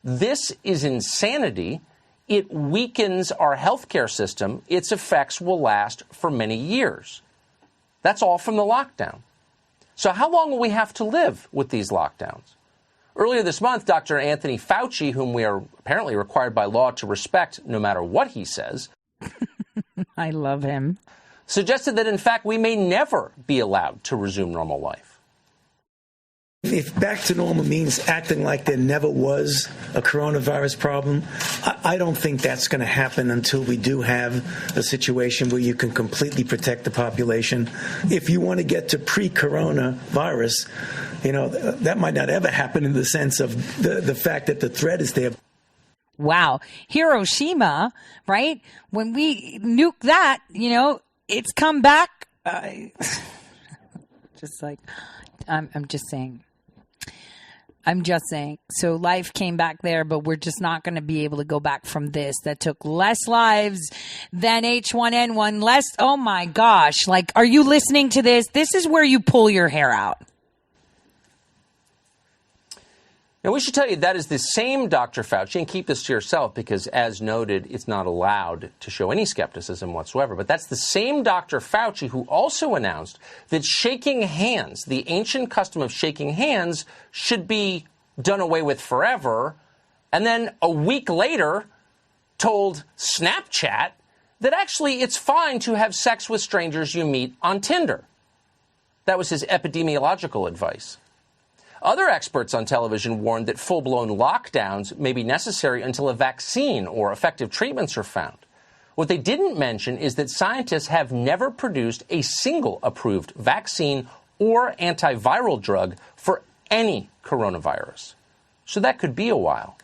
This is insanity. It weakens our healthcare system. Its effects will last for many years. That's all from the lockdown. So how long will we have to live with these lockdowns? Earlier this month, Dr. Anthony Fauci, whom we are apparently required by law to respect no matter what he says, I love him, suggested that, in fact, we may never be allowed to resume normal life. If back to normal means acting like there never was a coronavirus problem, I don't think that's going to happen until we do have a situation where you can completely protect the population. If you want to get to pre-coronavirus, that might not ever happen in the sense of the fact that the threat is there. Wow. Hiroshima, right? When we nuke that, it's come back. Just like, I'm just saying. So life came back there, but we're just not going to be able to go back from this. That took less lives than H1N1. Oh my gosh. Like, are you listening to this? This is where you pull your hair out. Now, we should tell you that is the same Dr. Fauci, and keep this to yourself because, as noted, it's not allowed to show any skepticism whatsoever. But that's the same Dr. Fauci who also announced that shaking hands, the ancient custom of shaking hands, should be done away with forever. And then a week later told Snapchat that actually it's fine to have sex with strangers you meet on Tinder. That was his epidemiological advice. Other experts on television warned that full-blown lockdowns may be necessary until a vaccine or effective treatments are found. What they didn't mention is that scientists have never produced a single approved vaccine or antiviral drug for any coronavirus. So that could be a while.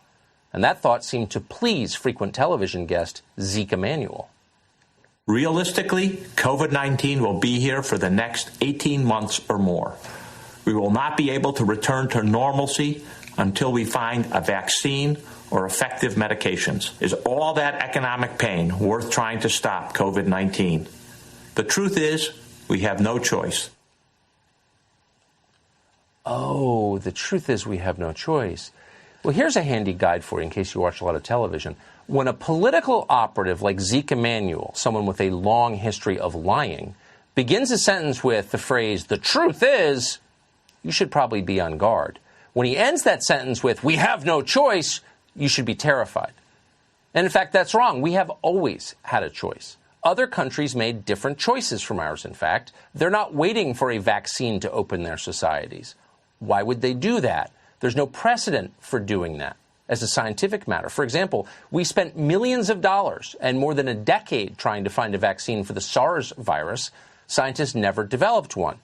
And that thought seemed to please frequent television guest Zeke Emanuel. Realistically, COVID-19 will be here for the next 18 months or more. We will not be able to return to normalcy until we find a vaccine or effective medications. Is all that economic pain worth trying to stop COVID-19? The truth is, we have no choice. Oh, the truth is we have no choice. Well, here's a handy guide for you in case you watch a lot of television. When a political operative like Zeke Emanuel, someone with a long history of lying, begins a sentence with the phrase, "the truth is," you should probably be on guard. When he ends that sentence with, "we have no choice," you should be terrified. And in fact, that's wrong. We have always had a choice. Other countries made different choices from ours, in fact. They're not waiting for a vaccine to open their societies. Why would they do that? There's no precedent for doing that as a scientific matter. For example, we spent millions of dollars and more than a decade trying to find a vaccine for the SARS virus. Scientists never developed one.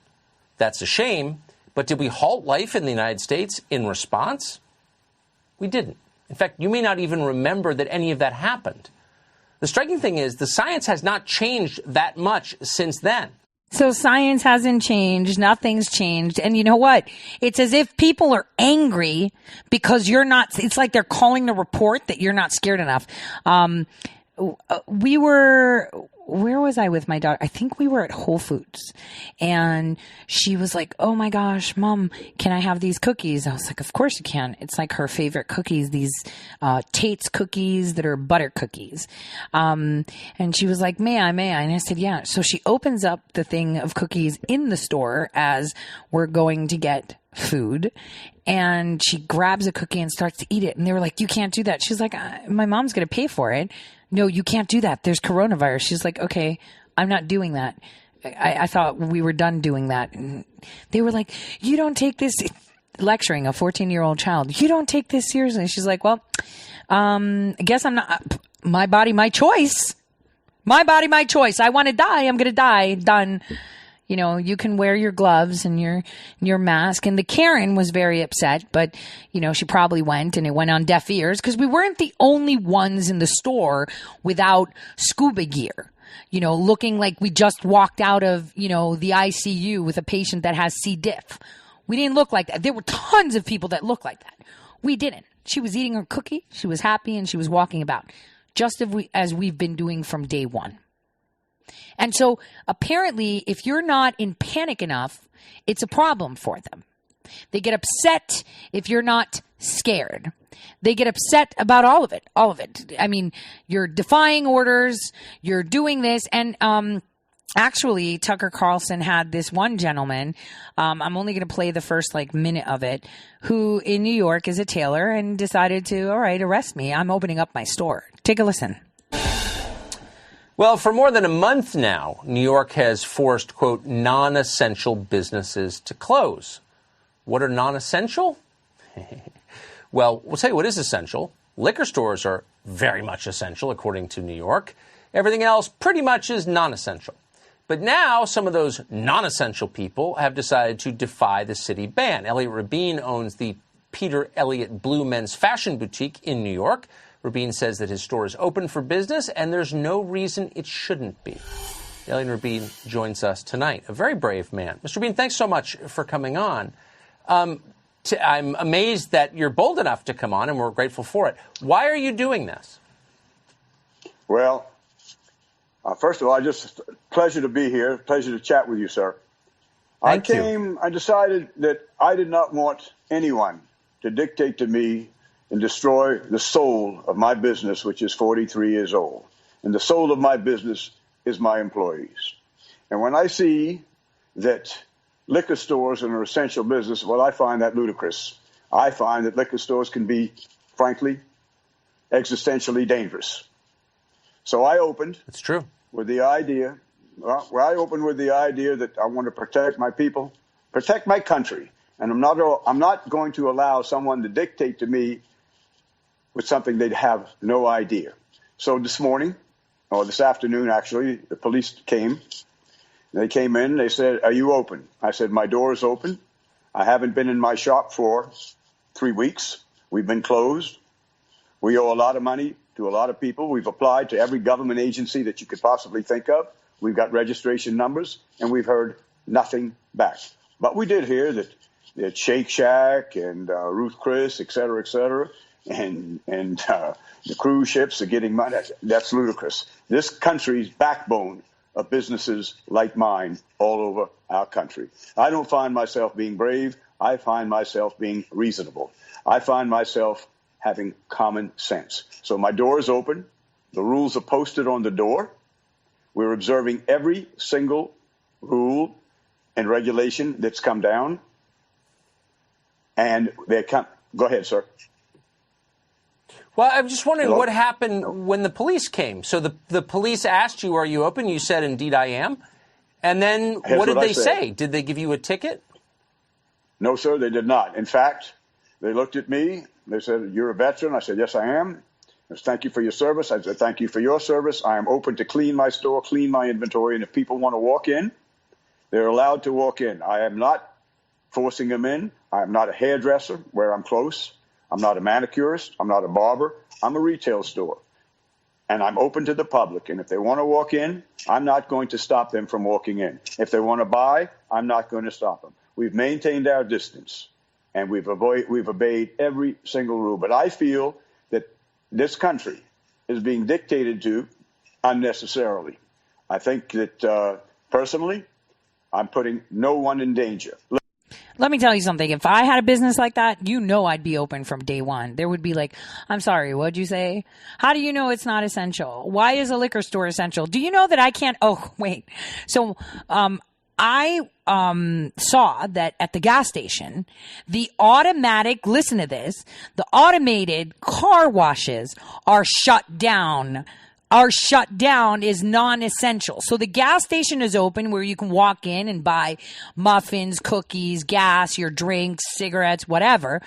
That's a shame. But did we halt life in the United States in response? We didn't. In fact, you may not even remember that any of that happened. The striking thing is the science has not changed that much since then. So science hasn't changed. Nothing's changed. And you know what? It's as if people are angry because you're not, it's like they're calling to report that you're not scared enough. Where was I with my daughter? I think we were at Whole Foods and she was like, "Oh my gosh, Mom, can I have these cookies?" I was like, "Of course you can." It's like her favorite cookies, these Tate's cookies that are butter cookies. And she was like, may I? And I said, yeah. So she opens up the thing of cookies in the store as we're going to get food. And she grabs a cookie and starts to eat it. And they were like, "You can't do that." She's like, "My mom's going to pay for it." "No, you can't do that. There's coronavirus." She's like, "Okay, I'm not doing that." I thought we were done doing that. And they were like, "You don't take this," lecturing a 14-year-old child, "You don't take this seriously." She's like, "Well, I guess I'm not. My body, my choice. My body, my choice. I want to die. I'm going to die. Done." You know, you can wear your gloves and your mask. And the Karen was very upset, but, you know, she probably went and it went on deaf ears because we weren't the only ones in the store without scuba gear, you know, looking like we just walked out of, you know, the ICU with a patient that has C. diff. We didn't look like that. There were tons of people that looked like that. We didn't. She was eating her cookie. She was happy and she was walking about just as we've been doing from day one. And so apparently, if you're not in panic enough, it's a problem for them. They get upset if you're not scared. They get upset about all of it. I mean, you're defying orders, you're doing this. And actually, Tucker Carlson had this one gentleman, I'm only going to play the first minute of it, who in New York is a tailor and decided to, all right, arrest me. I'm opening up my store. Take a listen. Well, for more than a month now, New York has forced, quote, non-essential businesses to close. What are non-essential? Well, we'll tell you what is essential. Liquor stores are very much essential, according to New York. Everything else pretty much is non-essential. But now some of those non-essential people have decided to defy the city ban. Elliot Rabin owns the Peter Elliott Blue Men's Fashion Boutique in New York. Rabin says that his store is open for business and there's no reason it shouldn't be. Elliot Rabin joins us tonight, a very brave man. Mr. Rabin, thanks so much for coming on. I'm amazed that you're bold enough to come on, and we're grateful for it. Why are you doing this? Well, first of all, just pleasure to be here. Pleasure to chat with you, sir. Thank you. I decided that I did not want anyone to dictate to me and destroy the soul of my business, which is 43 years old. And the soul of my business is my employees. And when I see that liquor stores are an essential business, well, I find that ludicrous. I find that liquor stores can be, frankly, existentially dangerous. So I opened. It's true. With the idea, I opened with the idea that I want to protect my people, protect my country, and I'm not going to allow someone to dictate to me with something they'd have no idea. So this morning, or this afternoon actually, the police came. They came in. They said, "Are you open?" I said, "My door is open. I haven't been in my shop for 3 weeks. We've been closed. We owe a lot of money to a lot of people. We've applied to every government agency that you could possibly think of. We've got registration numbers, and we've heard nothing back. But we did hear that Shake Shack and Ruth Chris, et cetera, and the cruise ships are getting money. That's ludicrous. This country's backbone of businesses like mine all over our country. I don't find myself being brave. I find myself being reasonable. I find myself having common sense. So my door is open. The rules are posted on the door. We're observing every single rule and regulation that's come down. And they come. Go ahead, sir. Well, I'm just wondering what happened when the police came. So the police asked you, "Are you open?" You said, "Indeed, I am." And then what did they say? Did they give you a ticket? No, sir, they did not. In fact, they looked at me. They said, "You're a veteran." I said, "Yes, I am." They said, "Thank you for your service." I said, "Thank you for your service. I am open to clean my store, clean my inventory. And if people want to walk in, they're allowed to walk in. I am not forcing them in. I am not a hairdresser where I'm close. I'm not a manicurist. I'm not a barber. I'm a retail store. And I'm open to the public. And if they want to walk in, I'm not going to stop them from walking in. If they want to buy, I'm not going to stop them. We've maintained our distance, and we've obeyed every single rule. But I feel that this country is being dictated to unnecessarily. I think that, personally, I'm putting no one in danger. Let me tell you something. If I had a business like that, I'd be open from day one. There would be like, "I'm sorry, what'd you say? How do you know it's not essential? Why is a liquor store essential? Do you know that I can't?" Oh, wait. So, I saw that at the gas station, the listen to this, the automated car washes are shut down. Is non-essential. So the gas station is open where you can walk in and buy muffins, cookies, gas, your drinks, cigarettes, whatever.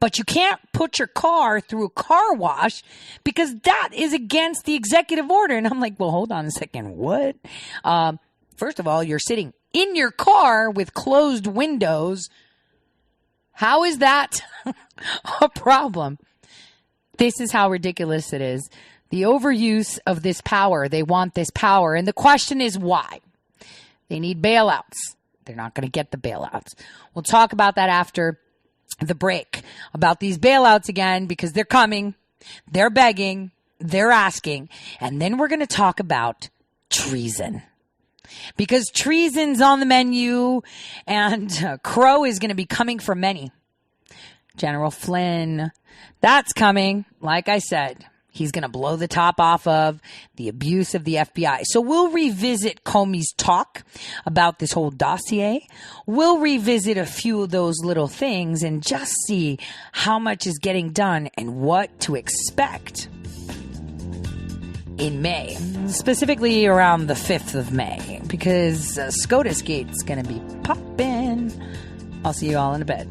But you can't put your car through a car wash because that is against the executive order. And I'm like, well, hold on a second. What? First of all, you're sitting in your car with closed windows. How is that a problem? This is how ridiculous it is. The overuse of this power. They want this power. And the question is why? They need bailouts. They're not going to get the bailouts. We'll talk about that after the break, about these bailouts again, because they're coming, they're begging, they're asking. And then we're going to talk about treason. Because treason's on the menu, and Crow is going to be coming for many. General Flynn, that's coming. Like I said, he's going to blow the top off of the abuse of the FBI. So we'll revisit Comey's talk about this whole dossier. We'll revisit a few of those little things and just see how much is getting done and what to expect in May, specifically around the 5th of May, because SCOTUS Gate's going to be popping. I'll see you all in a bit.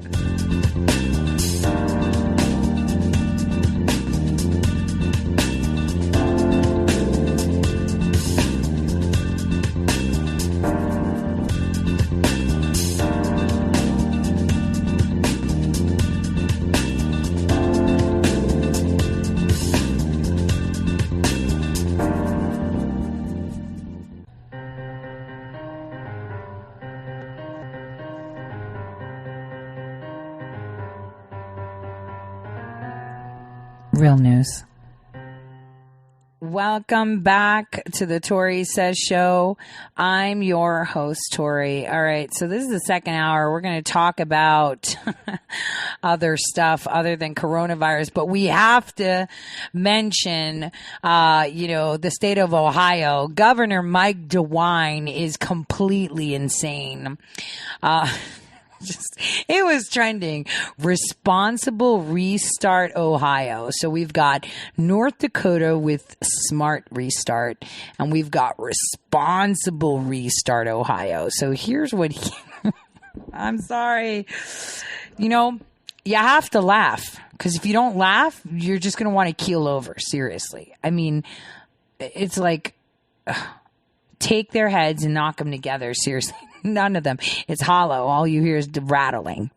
Real news. Welcome back to the Tori Says Show. I'm your host, Tori. All right, so this is the second hour. We're going to talk about other stuff other than coronavirus, but we have to mention, the state of Ohio. Governor Mike DeWine is completely insane. It was trending. Responsible Restart Ohio. So we've got North Dakota with Smart Restart, and we've got Responsible Restart Ohio. So here's what I'm sorry. You know, you have to laugh, because if you don't laugh, you're just going to want to keel over. Seriously. I mean, it's like, take their heads and knock them together. Seriously. None of them. It's hollow. All you hear is the rattling.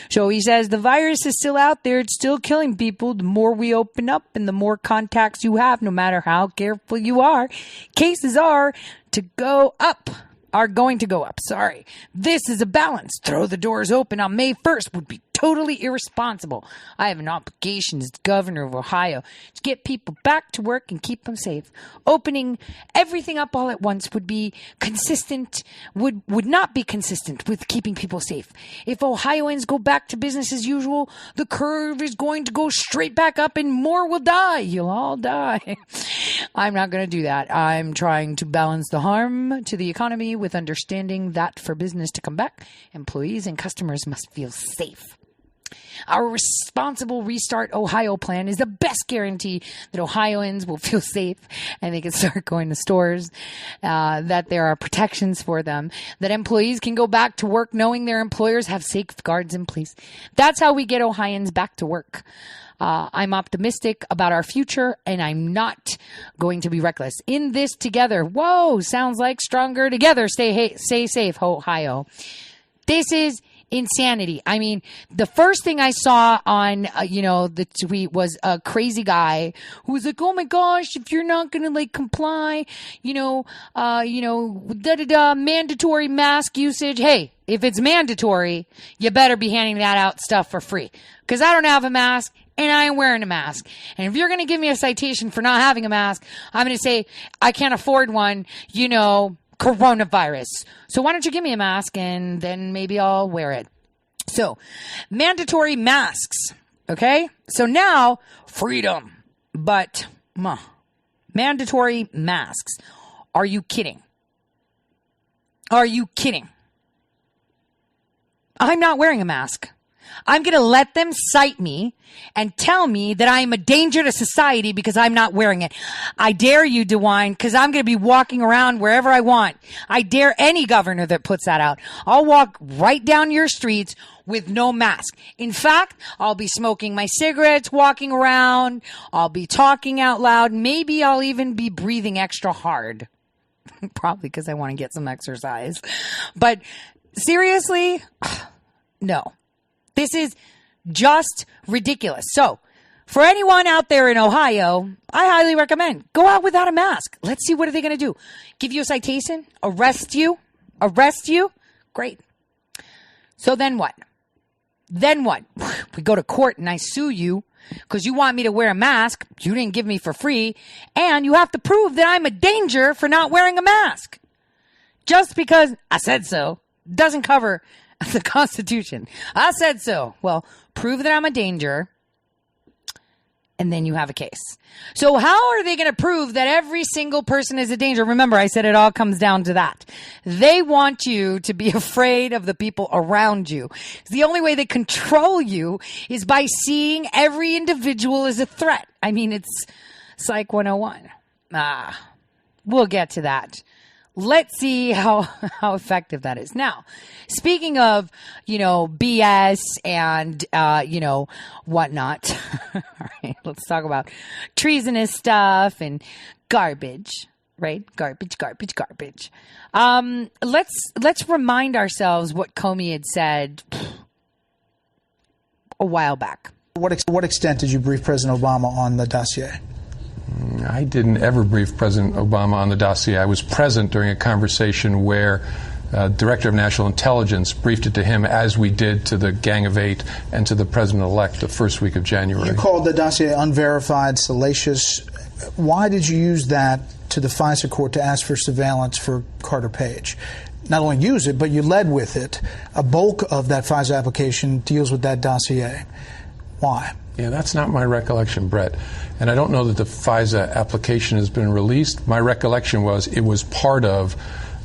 So he says the virus is still out there. It's still killing people. The more we open up and the more contacts you have, no matter how careful you are, cases are going to go up. Sorry. This is a balance. Throw the doors open on May 1st would be totally irresponsible. I have an obligation as the governor of Ohio to get people back to work and keep them safe. Opening everything up all at once would be consistent, would not be consistent with keeping people safe. If Ohioans go back to business as usual, the curve is going to go straight back up and more will die. You'll all die. I'm not going to do that. I'm trying to balance the harm to the economy with understanding that for business to come back, employees and customers must feel safe. Our Responsible Restart Ohio plan is the best guarantee that Ohioans will feel safe and they can start going to stores, that there are protections for them, that employees can go back to work knowing their employers have safeguards in place. That's how we get Ohioans back to work. I'm optimistic about our future, and I'm not going to be reckless. In this together. Whoa, sounds like stronger together. Stay safe, Ohio. This is insanity. I mean, the first thing I saw on, the tweet was a crazy guy who was like, oh my gosh, if you're not going to comply, mandatory mask usage. Hey, if it's mandatory, you better be handing that out stuff for free, because I don't have a mask and I ain't wearing a mask. And if you're going to give me a citation for not having a mask, I'm going to say I can't afford one, coronavirus. So why don't you give me a mask and then maybe I'll wear it. So mandatory masks. Okay. So now freedom, but mandatory masks. Are you kidding? Are you kidding? I'm not wearing a mask. I'm going to let them cite me and tell me that I am a danger to society because I'm not wearing it. I dare you, DeWine, because I'm going to be walking around wherever I want. I dare any governor that puts that out. I'll walk right down your streets with no mask. In fact, I'll be smoking my cigarettes, walking around. I'll be talking out loud. Maybe I'll even be breathing extra hard. Probably because I want to get some exercise. But seriously, no. This is just ridiculous. So, for anyone out there in Ohio, I highly recommend go out without a mask. Let's see, what are they going to do? Give you a citation? Arrest you? Great. So then what? We go to court and I sue you because you want me to wear a mask you didn't give me for free, and you have to prove that I'm a danger for not wearing a mask. Just because I said so doesn't cover the Constitution. I said so. Well, prove that I'm a danger, and then you have a case. So how are they going to prove that every single person is a danger? Remember, I said it all comes down to that. They want you to be afraid of the people around you. The only way they control you is by seeing every individual as a threat. I mean, it's Psych 101. We'll get to that. Let's see how effective that is. Now, speaking of, BS and, whatnot. All right, let's talk about treasonous stuff and garbage, right? Garbage. Let's remind ourselves what Comey had said a while back. What extent did you brief President Obama on the dossier? I didn't ever brief President Obama on the dossier. I was present during a conversation where Director of National Intelligence briefed it to him, as we did to the Gang of Eight and to the President-elect the first week of January. You called the dossier unverified, salacious. Why did you use that to the FISA court to ask for surveillance for Carter Page? Not only use it, but you led with it. A bulk of that FISA application deals with that dossier. Why? Yeah, that's not my recollection, Brett. And I don't know that the FISA application has been released. My recollection was it was part of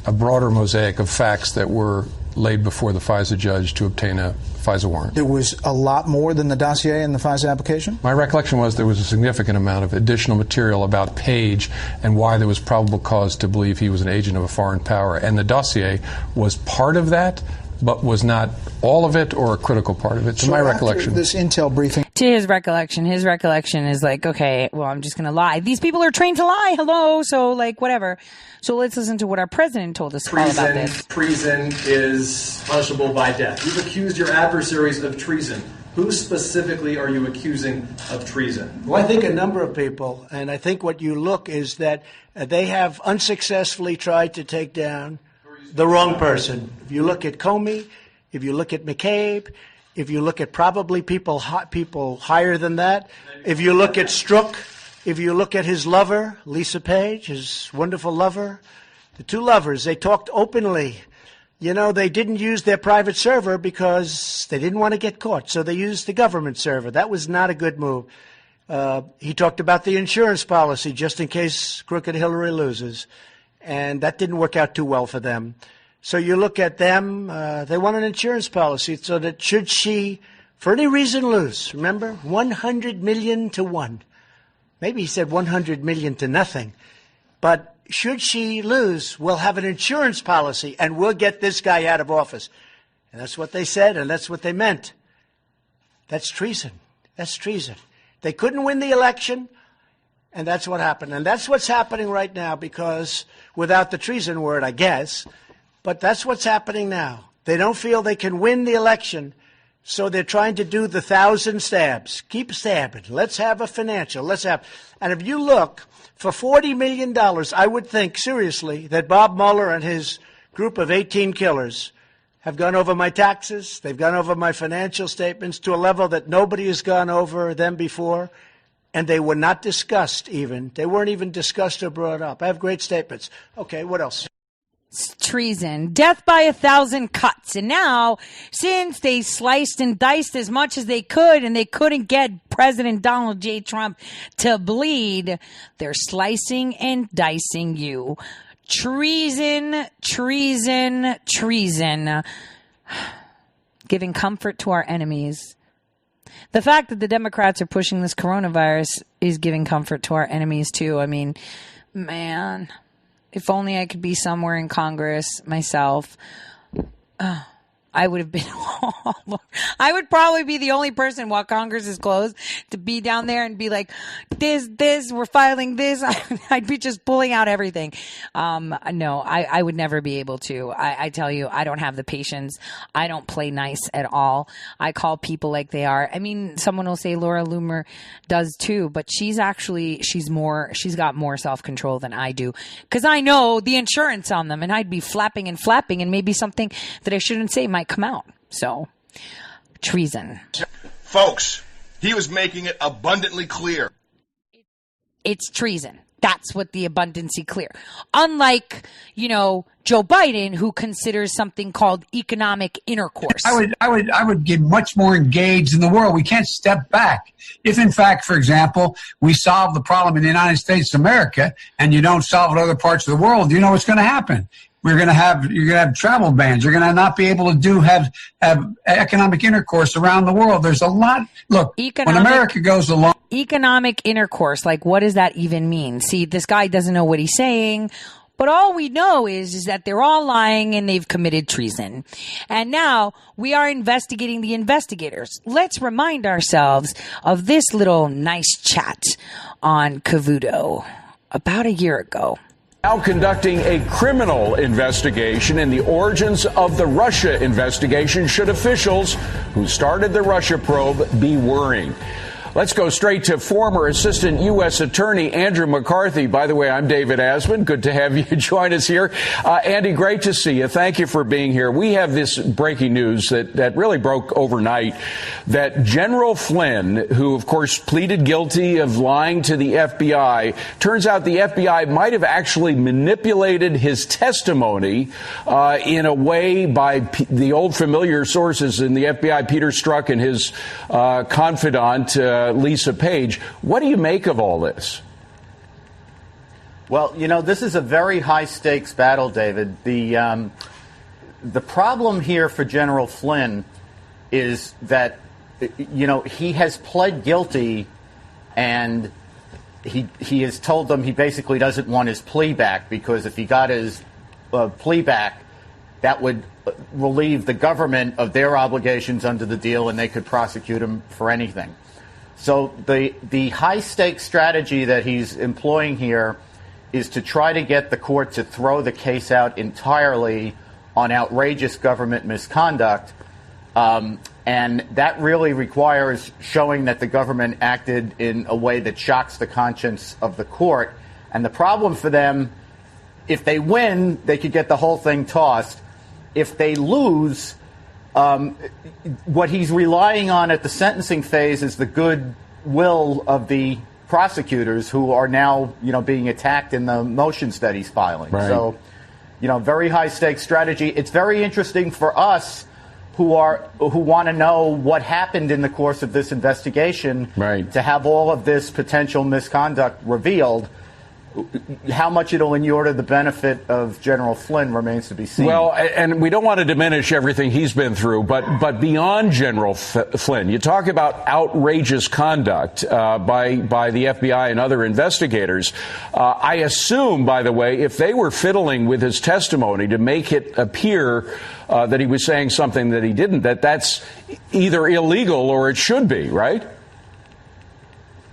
a broader mosaic of facts that were laid before the FISA judge to obtain a FISA warrant. There was a lot more than the dossier in the FISA application? My recollection was there was a significant amount of additional material about Page and why there was probable cause to believe he was an agent of a foreign power. And the dossier was part of that, but was not all of it or a critical part of it, to my recollection. This intel briefing. To his recollection is like, okay, well, I'm just going to lie. These people are trained to lie. Hello. So, like, whatever. So let's listen to what our president told us all about this. Treason is punishable by death. You've accused your adversaries of treason. Who specifically are you accusing of treason? Well, I think a number of people. And I think what you look is that they have unsuccessfully tried to take down the wrong person. If you look at Comey, if you look at McCabe, if you look at probably people higher than that, if you look at Strzok, if you look at his lover, Lisa Page, his wonderful lover, the two lovers, they talked openly. You know, they didn't use their private server because they didn't want to get caught, so they used the government server. That was not a good move. He talked about the insurance policy just in case crooked Hillary loses, and that didn't work out too well for them. So you look at them, they want an insurance policy so that should she, for any reason, lose, remember, 100 million to 1. Maybe he said 100 million to nothing. But should she lose, we'll have an insurance policy and we'll get this guy out of office. And that's what they said and that's what they meant. That's treason. That's treason. They couldn't win the election. And that's what happened. And that's what's happening right now because without the treason word, I guess, but that's what's happening now. They don't feel they can win the election, so they're trying to do the 1,000 stabs. Keep stabbing. Let's have a financial. And if you look, for $40 million, I would think seriously that Bob Mueller and his group of 18 killers have gone over my taxes. They've gone over my financial statements to a level that nobody has gone over them before. And they were not discussed even. They weren't even discussed or brought up. I have great statements. Okay, what else? Treason, death by 1,000 cuts. And now, since they sliced and diced as much as they could and they couldn't get President Donald J. Trump to bleed, they're slicing and dicing you. Treason, treason, treason. Giving comfort to our enemies. The fact that the Democrats are pushing this coronavirus is giving comfort to our enemies, too. I mean, man, if only I could be somewhere in Congress myself. I would have been I would probably be the only person while Congress is closed to be down there and be like, this, we're filing this. I'd be just pulling out everything. No, I would never be able to. I tell you, I don't have the patience. I don't play nice at all. I call people like they are. I mean, someone will say Laura Loomer does too, but she's got more self-control than I do. Cause I know the insurance on them and I'd be flapping and maybe something that I shouldn't say might come out. So, treason. Folks, he was making it abundantly clear. It's treason. That's what the abundancy clear. Unlike, Joe Biden, who considers something called economic intercourse. I would get much more engaged in the world. We can't step back. If, in fact, for example, we solve the problem in the United States of America and you don't solve it in other parts of the world, you know what's going to happen. You're going to have travel bans. You're going to not be able to have economic intercourse around the world. There's a lot. Look, when America goes along. Economic intercourse, like what does that even mean? See, this guy doesn't know what he's saying. But all we know is that they're all lying and they've committed treason. And now we are investigating the investigators. Let's remind ourselves of this little nice chat on Cavuto about a year ago. Now conducting a criminal investigation in the origins of the Russia investigation. Should officials who started the Russia probe be worrying? Let's go straight to former Assistant U.S. Attorney Andrew McCarthy. By the way, I'm David Asman. Good to have you join us here. Andy, great to see you. Thank you for being here. We have this breaking news that really broke overnight, that General Flynn, who, of course, pleaded guilty of lying to the FBI, turns out the FBI might have actually manipulated his testimony in a way by the old familiar sources in the FBI, Peter Strzok and his confidant, Lisa Page. What do you make of all this? Well, this is a very high-stakes battle, David. The the problem here for General Flynn is that, he has pled guilty, and he has told them he basically doesn't want his plea back, because if he got his plea back, that would relieve the government of their obligations under the deal, and they could prosecute him for anything. So the high-stakes strategy that he's employing here is to try to get the court to throw the case out entirely on outrageous government misconduct. And that really requires showing that the government acted in a way that shocks the conscience of the court. And the problem for them, if they win, they could get the whole thing tossed. If they lose, what he's relying on at the sentencing phase is the goodwill of the prosecutors, who are now, being attacked in the motions that he's filing. Right. So, very high stakes strategy. It's very interesting for us who want to know what happened in the course of this investigation, right, to have all of this potential misconduct revealed. How much it'll inure to the benefit of General Flynn remains to be seen. Well, and we don't want to diminish everything he's been through, but beyond General Flynn, you talk about outrageous conduct by the FBI and other investigators. I assume, by the way, if they were fiddling with his testimony to make it appear that he was saying something that he didn't, that's either illegal or it should be, right?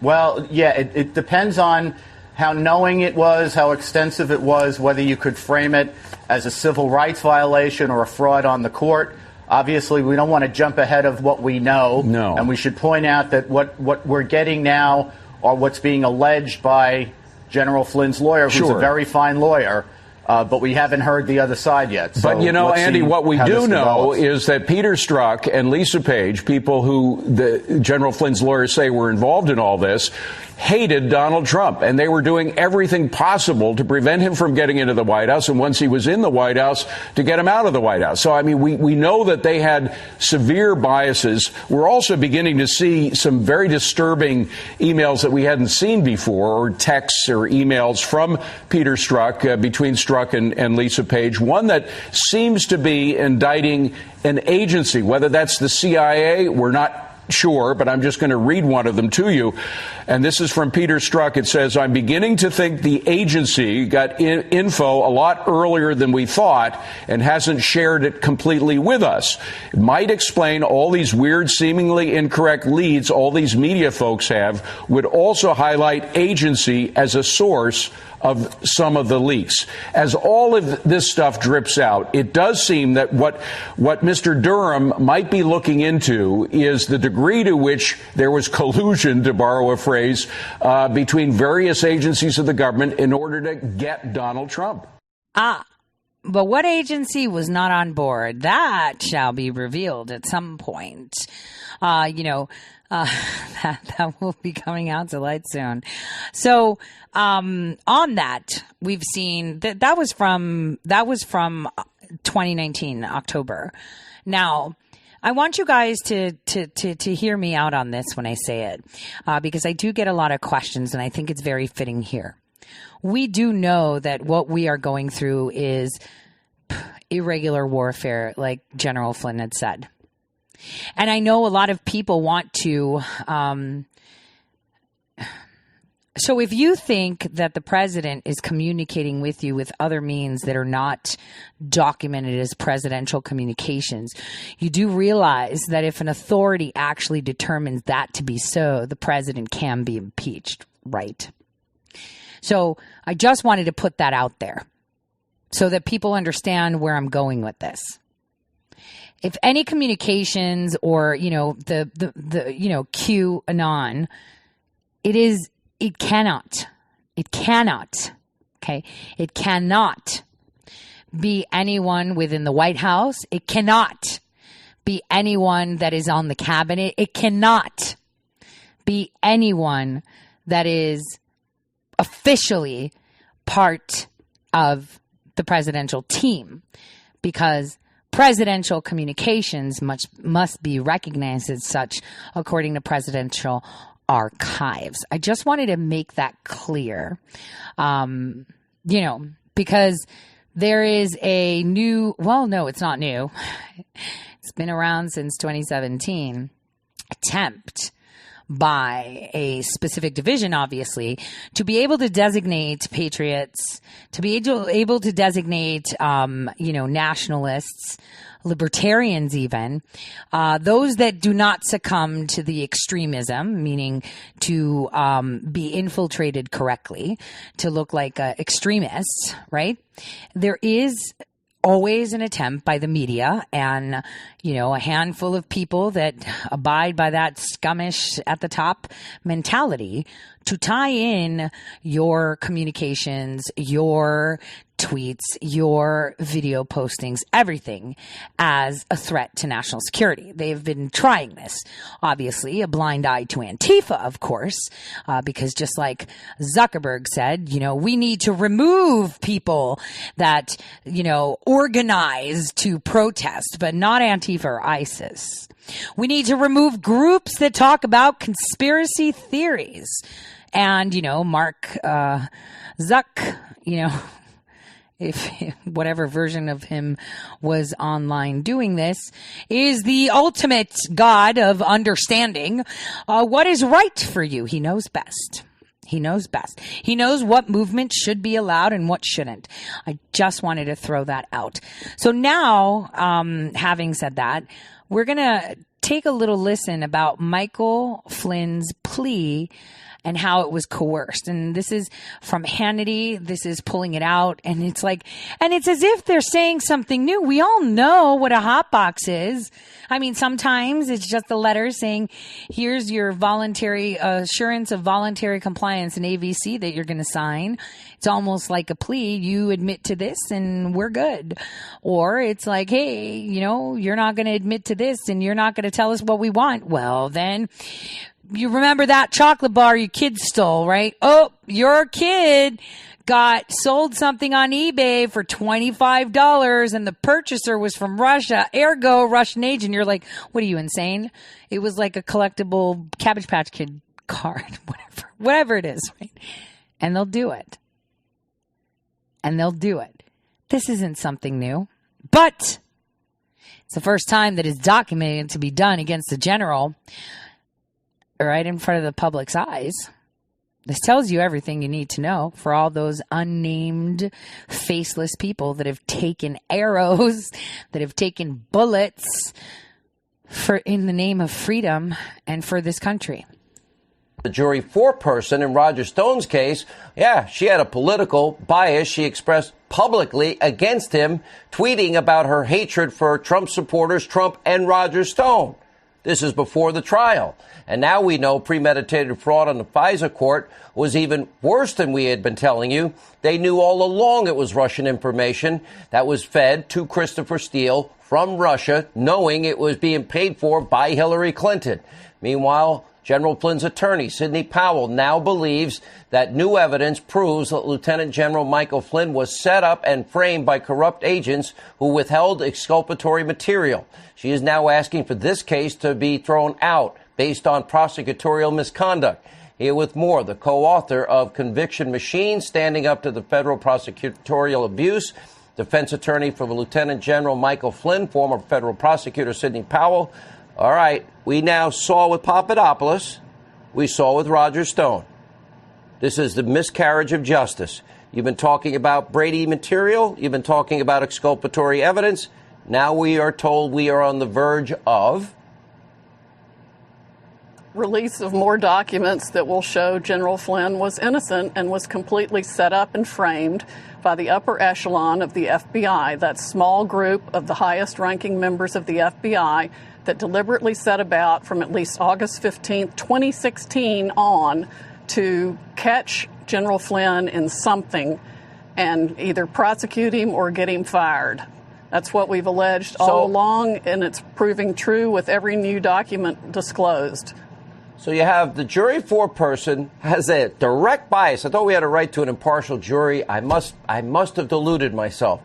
Well, yeah, it depends on how knowing it was, how extensive it was, whether you could frame it as a civil rights violation or a fraud on the court. Obviously, we don't want to jump ahead of what we know. No. And we should point out that what we're getting now are what's being alleged by General Flynn's lawyer, who's a very fine lawyer. But we haven't heard the other side yet. So but, Andy, what we do know is that Peter Strzok and Lisa Page, people who the General Flynn's lawyers say were involved in all this, hated Donald Trump, and they were doing everything possible to prevent him from getting into the White House, and once he was in the White House, to get him out of the White House. So, I mean, we know that they had severe biases. We're also beginning to see some very disturbing emails that we hadn't seen before, or texts or emails from Peter Strzok, between Strzok and Lisa Page, one that seems to be indicting an agency, whether that's the CIA, we're not sure, but I'm just going to read one of them to you. And this is from Peter Strzok. It says, "I'm beginning to think the agency got info a lot earlier than we thought and hasn't shared it completely with us. It might explain all these weird, seemingly incorrect leads all these media folks have, would also highlight agency as a source of some of the leaks." As all of this stuff drips out, it does seem that what Mr. Durham might be looking into is the degree to which there was collusion, to borrow a phrase, between various agencies of the government in order to get Donald Trump. But what agency was not on board? That shall be revealed at some point. That will be coming out to light soon. So, on that, we've seen that was from 2019, October. Now, I want you guys to hear me out on this when I say it, because I do get a lot of questions, and I think it's very fitting here. We do know that what we are going through is irregular warfare, like General Flynn had said. And I know a lot of people want to. So if you think that the president is communicating with you with other means that are not documented as presidential communications, you do realize that if an authority actually determines that to be so, the president can be impeached, right? So I just wanted to put that out there so that people understand where I'm going with this. If any communications or, the QAnon, it cannot, okay? It cannot be anyone within the White House. It cannot be anyone that is on the cabinet. It cannot be anyone that is officially part of the presidential team, because presidential communications must be recognized as such according to presidential archives. I just wanted to make that clear, because There is a new, well, no, it's not new. It's been around since 2017, attempt by a specific division, obviously, to be able to designate patriots, to be able to designate, nationalists, libertarians even, those that do not succumb to the extremism, meaning to be infiltrated correctly, to look like extremists, right? There is always an attempt by the media and, a handful of people that abide by that scummish at the top mentality to tie in your communications, your tweets, your video postings, everything as a threat to national security. They've been trying this. Obviously, a blind eye to Antifa, of course, because just like Zuckerberg said, we need to remove people that, organize to protest, but not Antifa or ISIS. We need to remove groups that talk about conspiracy theories. And, Mark Zuck, if whatever version of him was online doing this, is the ultimate God of understanding what is right for you. He knows best. He knows best. He knows what movement should be allowed and what shouldn't. I just wanted to throw that out. So now, having said that, we're going to take a little listen about Michael Flynn's plea and how it was coerced. And this is from Hannity. This is pulling it out. And it's it's as if they're saying something new. We all know what a hot box is. I mean, sometimes it's just a letter saying, here's your voluntary assurance of voluntary compliance in AVC that you're going to sign. It's almost like a plea. You admit to this and we're good. Or it's like, hey, you're not going to admit to this and you're not going to tell us what we want. Well, then you remember that chocolate bar your kid stole, right? Oh, your kid sold something on eBay for $25 and the purchaser was from Russia, ergo Russian agent. You're like, what are you, insane? It was like a collectible Cabbage Patch Kid card, whatever it is, right? And they'll do it. This isn't something new, but it's the first time that it's documented to be done against the general right in front of the public's eyes. This tells you everything you need to know for all those unnamed, faceless people that have taken arrows, that have taken bullets in the name of freedom and for this country. The jury foreperson in Roger Stone's case, she had a political bias she expressed publicly against him, tweeting about her hatred for Trump supporters, Trump and Roger Stone. This is before the trial. And now we know premeditated fraud on the FISA court was even worse than we had been telling you. They knew all along it was Russian information that was fed to Christopher Steele from Russia, knowing it was being paid for by Hillary Clinton. Meanwhile, General Flynn's attorney, Sidney Powell, now believes that new evidence proves that Lieutenant General Michael Flynn was set up and framed by corrupt agents who withheld exculpatory material. She is now asking for this case to be thrown out based on prosecutorial misconduct. Here with more, the co-author of Conviction Machine, Standing Up to the Federal Prosecutorial Abuse, defense attorney for Lieutenant General Michael Flynn, former federal prosecutor Sidney Powell. All right, we now saw with Papadopoulos, we saw with Roger Stone. This is the miscarriage of justice. You've been talking about Brady material. You've been talking about exculpatory evidence. Now we are told we are on the verge of release of more documents that will show General Flynn was innocent and was completely set up and framed by the upper echelon of the FBI, that small group of the highest ranking members of the FBI that deliberately set about from at least August 15th, 2016 on to catch General Flynn in something and either prosecute him or get him fired. That's what we've alleged all along, and it's proving true with every new document disclosed. So you have the jury foreperson has a direct bias. I thought we had a right to an impartial jury. I must have deluded myself.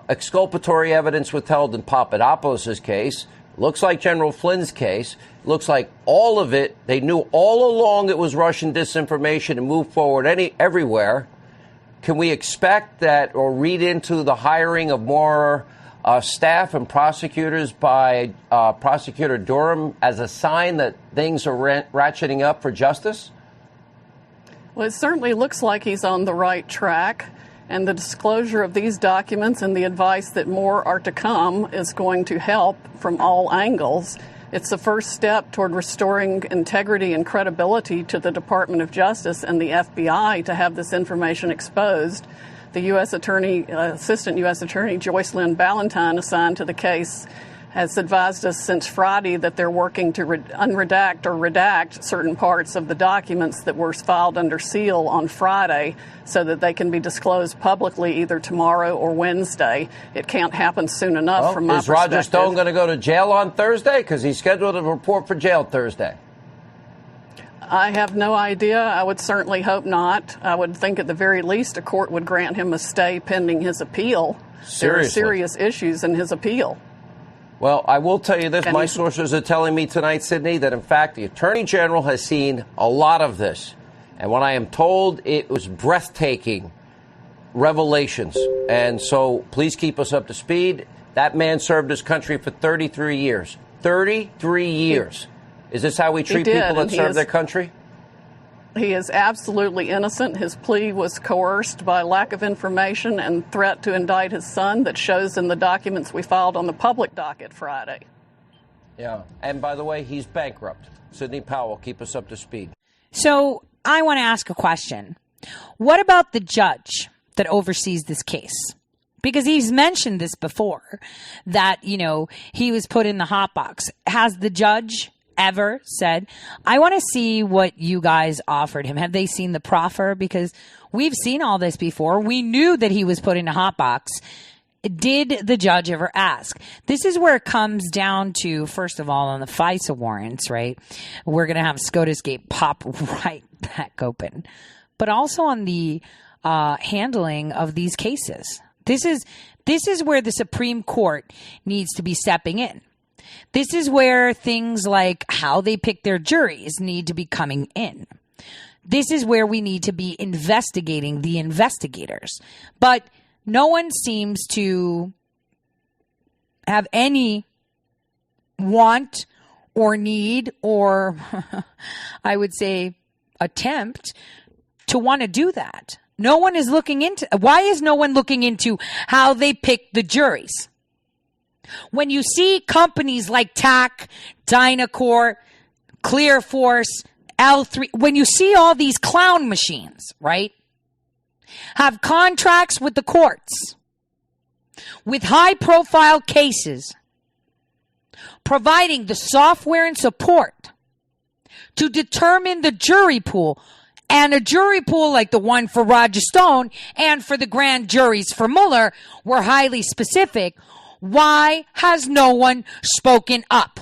Exculpatory evidence withheld in Papadopoulos' case. Looks like General Flynn's case. Looks like all of it. They knew all along it was Russian disinformation and moved forward everywhere. can we expect that or read into the hiring of more staff and prosecutors by Prosecutor Durham as a sign that things are ratcheting up for justice? Well, it certainly looks like he's on the right track. And the disclosure of these documents and the advice that more are to come is going to help from all angles. It's the first step toward restoring integrity and credibility to the Department of Justice and the FBI to have this information exposed. The U.S. Attorney, Assistant U.S. Attorney Joyce Lynn Ballantyne, assigned to the case, has advised us since Friday that they're working to unredact or redact certain parts of the documents that were filed under seal on Friday so that they can be disclosed publicly either tomorrow or Wednesday. It can't happen soon enough from my perspective. Is Roger Stone going to go to jail on Thursday? Because he's scheduled to report for jail Thursday. I have no idea. I would certainly hope not. I would think at the very least a court would grant him a stay pending his appeal. Seriously. There are serious issues in his appeal. Well, I will tell you this. My sources are telling me tonight, Sydney, that in fact the Attorney General has seen a lot of this. And when I am told, it was breathtaking revelations. And so please keep us up to speed. That man served his country for 33 years. 33 years. Is this how we treat people that serve their country? He is absolutely innocent. His plea was coerced by lack of information and threat to indict his son that shows in the documents we filed on the public docket Friday. Yeah. And by the way, he's bankrupt. Sidney Powell, keep us up to speed. So I want to ask a question. What about the judge that oversees this case? Because he's mentioned this before, that, you know, he was put in the hot box. Has the judge ever said, I want to see what you guys offered him? Have they seen the proffer? Because we've seen all this before. We knew that he was put in a hot box. Did the judge ever ask? This is where it comes down to, first of all, on the FISA warrants, right? We're going to have SCOTUS Gate pop right back open. But also on the handling of these cases. This is where the Supreme Court needs to be stepping in. This is where things like how they pick their juries need to be coming in. This is where we need to be investigating the investigators. But no one seems to have any want or need or I would say attempt to want to do that. No one is looking into, why is no one looking into how they pick the juries? When you see companies like TAC, Dynacore, ClearForce, L3, when you see all these clown machines, right, have contracts with the courts, with high-profile cases, providing the software and support to determine the jury pool, and a jury pool like the one for Roger Stone and for the grand juries for Mueller were highly specific. Why has no one spoken up?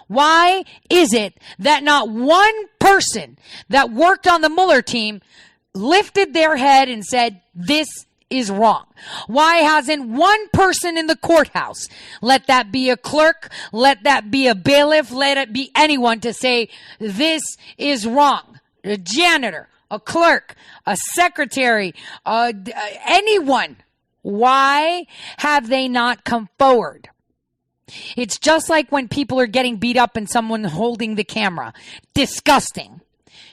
Why is it that not one person that worked on the Mueller team lifted their head and said, this is wrong? Why hasn't one person in the courthouse, let that be a clerk, let that be a bailiff, let it be anyone, to say, this is wrong? A janitor, a clerk, a secretary, anyone. Why have they not come forward? It's just like when people are getting beat up and someone holding the camera. Disgusting.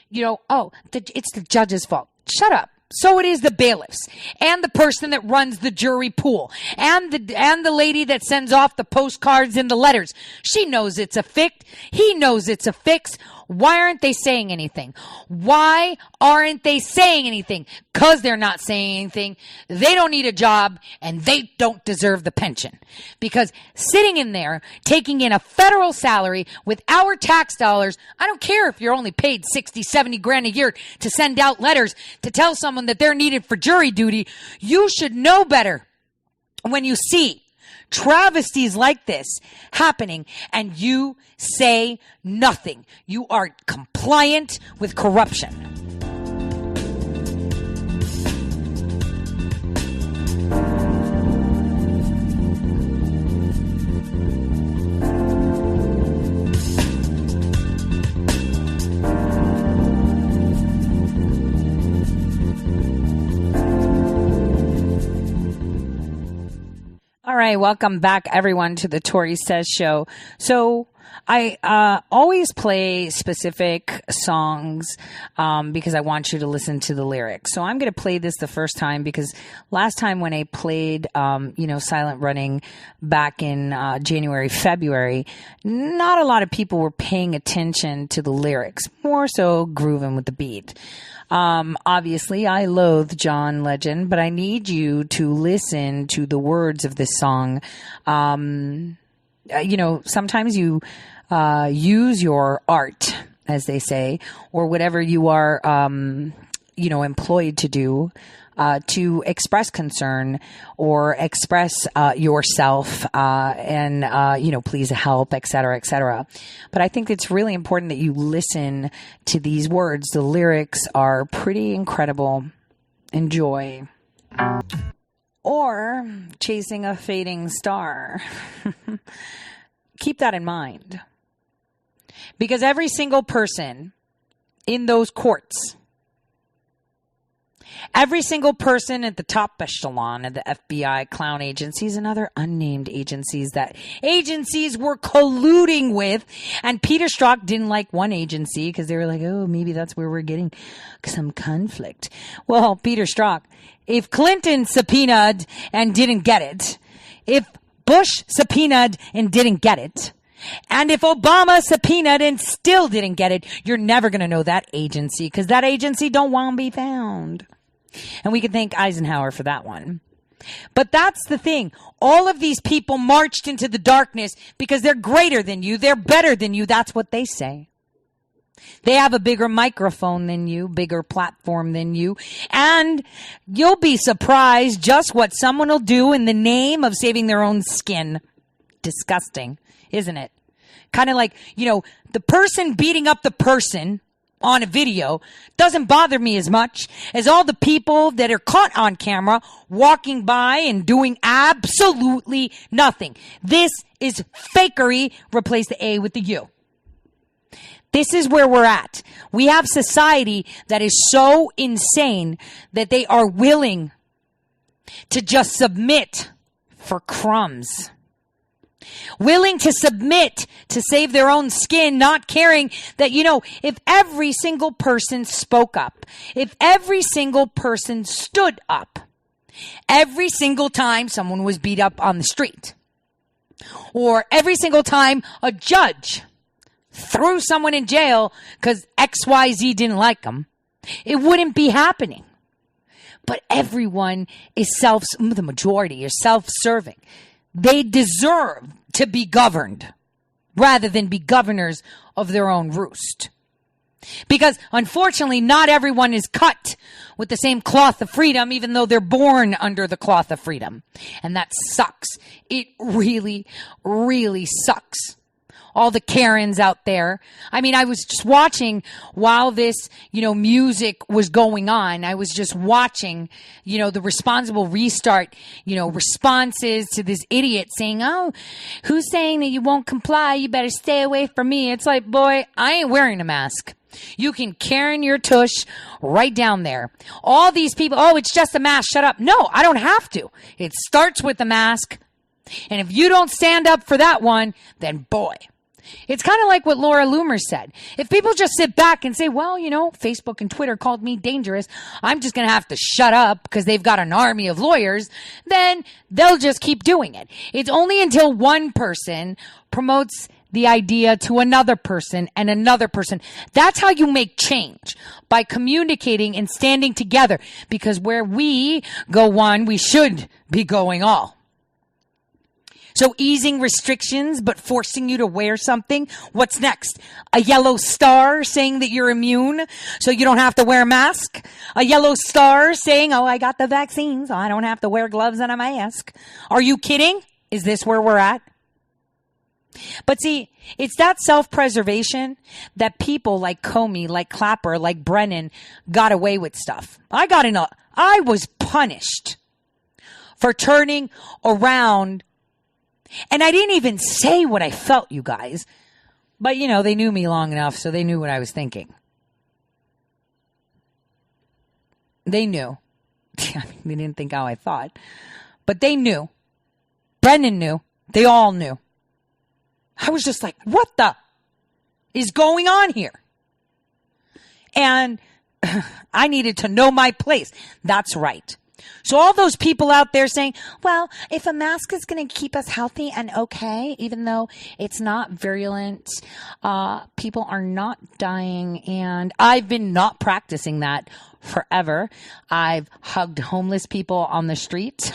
You know, it's the judge's fault. Shut up. So it is the bailiffs and the person that runs the jury pool and the lady that sends off the postcards and the letters. She knows it's a fix. He knows it's a fix. Why aren't they saying anything? Why aren't they saying anything? Because they're not saying anything. They don't need a job and they don't deserve the pension. Because sitting in there, taking in a federal salary with our tax dollars, I don't care if you're only paid 60, 70 grand a year to send out letters to tell someone that they're needed for jury duty. You should know better when you see travesties like this happening and you say nothing. You are compliant with corruption. All right, welcome back, everyone, to the Tori Says Show. So I always play specific songs because I want you to listen to the lyrics. So I'm going to play this the first time because last time when I played, Silent Running back in January, February, not a lot of people were paying attention to the lyrics, more so grooving with the beat. Obviously, I loathe John Legend, but I need you to listen to the words of this song. Sometimes you use your art, as they say, or whatever you are, employed to do, to express concern or express yourself and please help, et cetera, et cetera. But I think it's really important that you listen to these words. The lyrics are pretty incredible. Enjoy. Or chasing a fading star. Keep that in mind. Because every single person in those courts, every single person at the top echelon of the FBI, clown agencies, and other unnamed agencies that agencies were colluding with. And Peter Strzok didn't like one agency because they were like, oh, maybe that's where we're getting some conflict. Well, Peter Strzok, if Clinton subpoenaed and didn't get it, if Bush subpoenaed and didn't get it, and if Obama subpoenaed and still didn't get it, you're never going to know that agency because that agency don't want to be found. And we can thank Eisenhower for that one. But that's the thing. All of these people marched into the darkness because they're greater than you. They're better than you. That's what they say. They have a bigger microphone than you, bigger platform than you. And you'll be surprised just what someone will do in the name of saving their own skin. Disgusting, isn't it? Kind of like, the person beating up the person on a video doesn't bother me as much as all the people that are caught on camera walking by and doing absolutely nothing. This is fakery. Replace the A with the U. This is where we're at. We have society that is so insane that they are willing to just submit for crumbs. Willing to submit to save their own skin, not caring that, if every single person spoke up, if every single person stood up, every single time someone was beat up on the street, or every single time a judge threw someone in jail because XYZ didn't like them, it wouldn't be happening. But everyone is the majority is self-serving. They deserve to be governed rather than be governors of their own roost. Because unfortunately, not everyone is cut with the same cloth of freedom, even though they're born under the cloth of freedom. And that sucks. It really, really sucks. All the Karens out there. I mean, I was just watching while this, music was going on. I was just watching, the responsible restart, responses to this idiot saying, oh, who's saying that you won't comply? You better stay away from me. It's like, boy, I ain't wearing a mask. You can Karen your tush right down there. All these people, oh, it's just a mask. Shut up. No, I don't have to. It starts with the mask. And if you don't stand up for that one, then boy. It's kind of like what Laura Loomer said. If people just sit back and say, well, Facebook and Twitter called me dangerous, I'm just going to have to shut up because they've got an army of lawyers, then they'll just keep doing it. It's only until one person promotes the idea to another person and another person. That's how you make change, by communicating and standing together, because where we go one, we should be going all. So easing restrictions, but forcing you to wear something. What's next? A yellow star saying that you're immune, so you don't have to wear a mask. A yellow star saying, oh, I got the vaccine, so I don't have to wear gloves and a mask. Are you kidding? Is this where we're at? But see, it's that self-preservation that people like Comey, like Clapper, like Brennan got away with stuff. I was punished for turning around. And I didn't even say what I felt, you guys. But, they knew me long enough, so they knew what I was thinking. They knew. They didn't think how I thought. But they knew. Brennan knew. They all knew. I was just like, what the is going on here? And I needed to know my place. That's right. So all those people out there saying, well, if a mask is going to keep us healthy and okay, even though it's not virulent, people are not dying. And I've been not practicing that forever. I've hugged homeless people on the street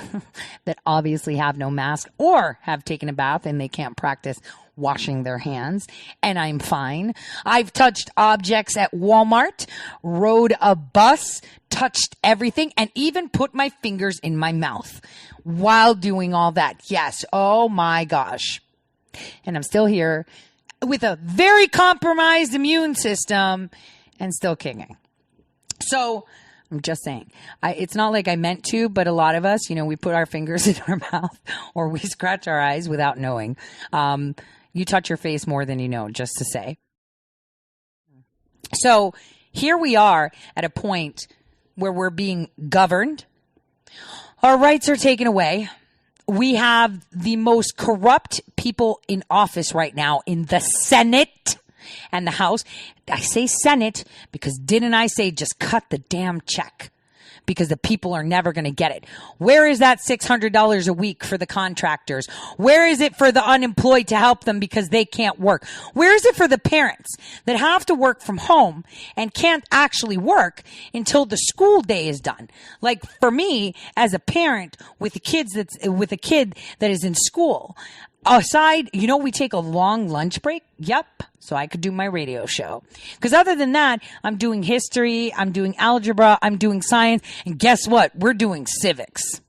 that obviously have no mask or have taken a bath and they can't practice washing their hands, and I'm fine. I've touched objects at Walmart, rode a bus, touched everything, and even put my fingers in my mouth while doing all that. Yes. Oh my gosh. And I'm still here with a very compromised immune system and still kicking. So I'm just saying, it's not like I meant to, but a lot of us, we put our fingers in our mouth or we scratch our eyes without knowing. You touch your face more than you know, just to say. So here we are at a point where we're being governed. Our rights are taken away. We have the most corrupt people in office right now in the Senate and the House. I say Senate because didn't I say just cut the damn check? Because the people are never going to get it. Where is that $600 a week for the contractors? Where is it for the unemployed to help them because they can't work? Where is it for the parents that have to work from home and can't actually work until the school day is done? Like for me, as a parent with a kid that is in school, aside, we take a long lunch break. Yep. So I could do my radio show. Because other than that, I'm doing history, I'm doing algebra, I'm doing science, and guess what? We're doing civics.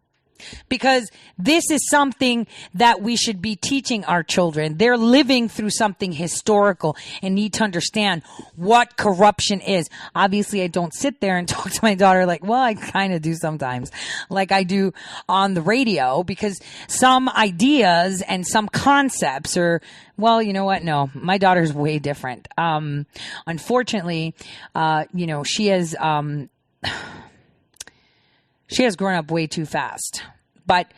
Because this is something that we should be teaching our children. They're living through something historical and need to understand what corruption is. Obviously, I don't sit there and talk to my daughter like, well, I kind of do sometimes, like I do on the radio, because some ideas and some concepts are, well, you know what? No, my daughter's way different. Unfortunately, she has grown up way too fast. But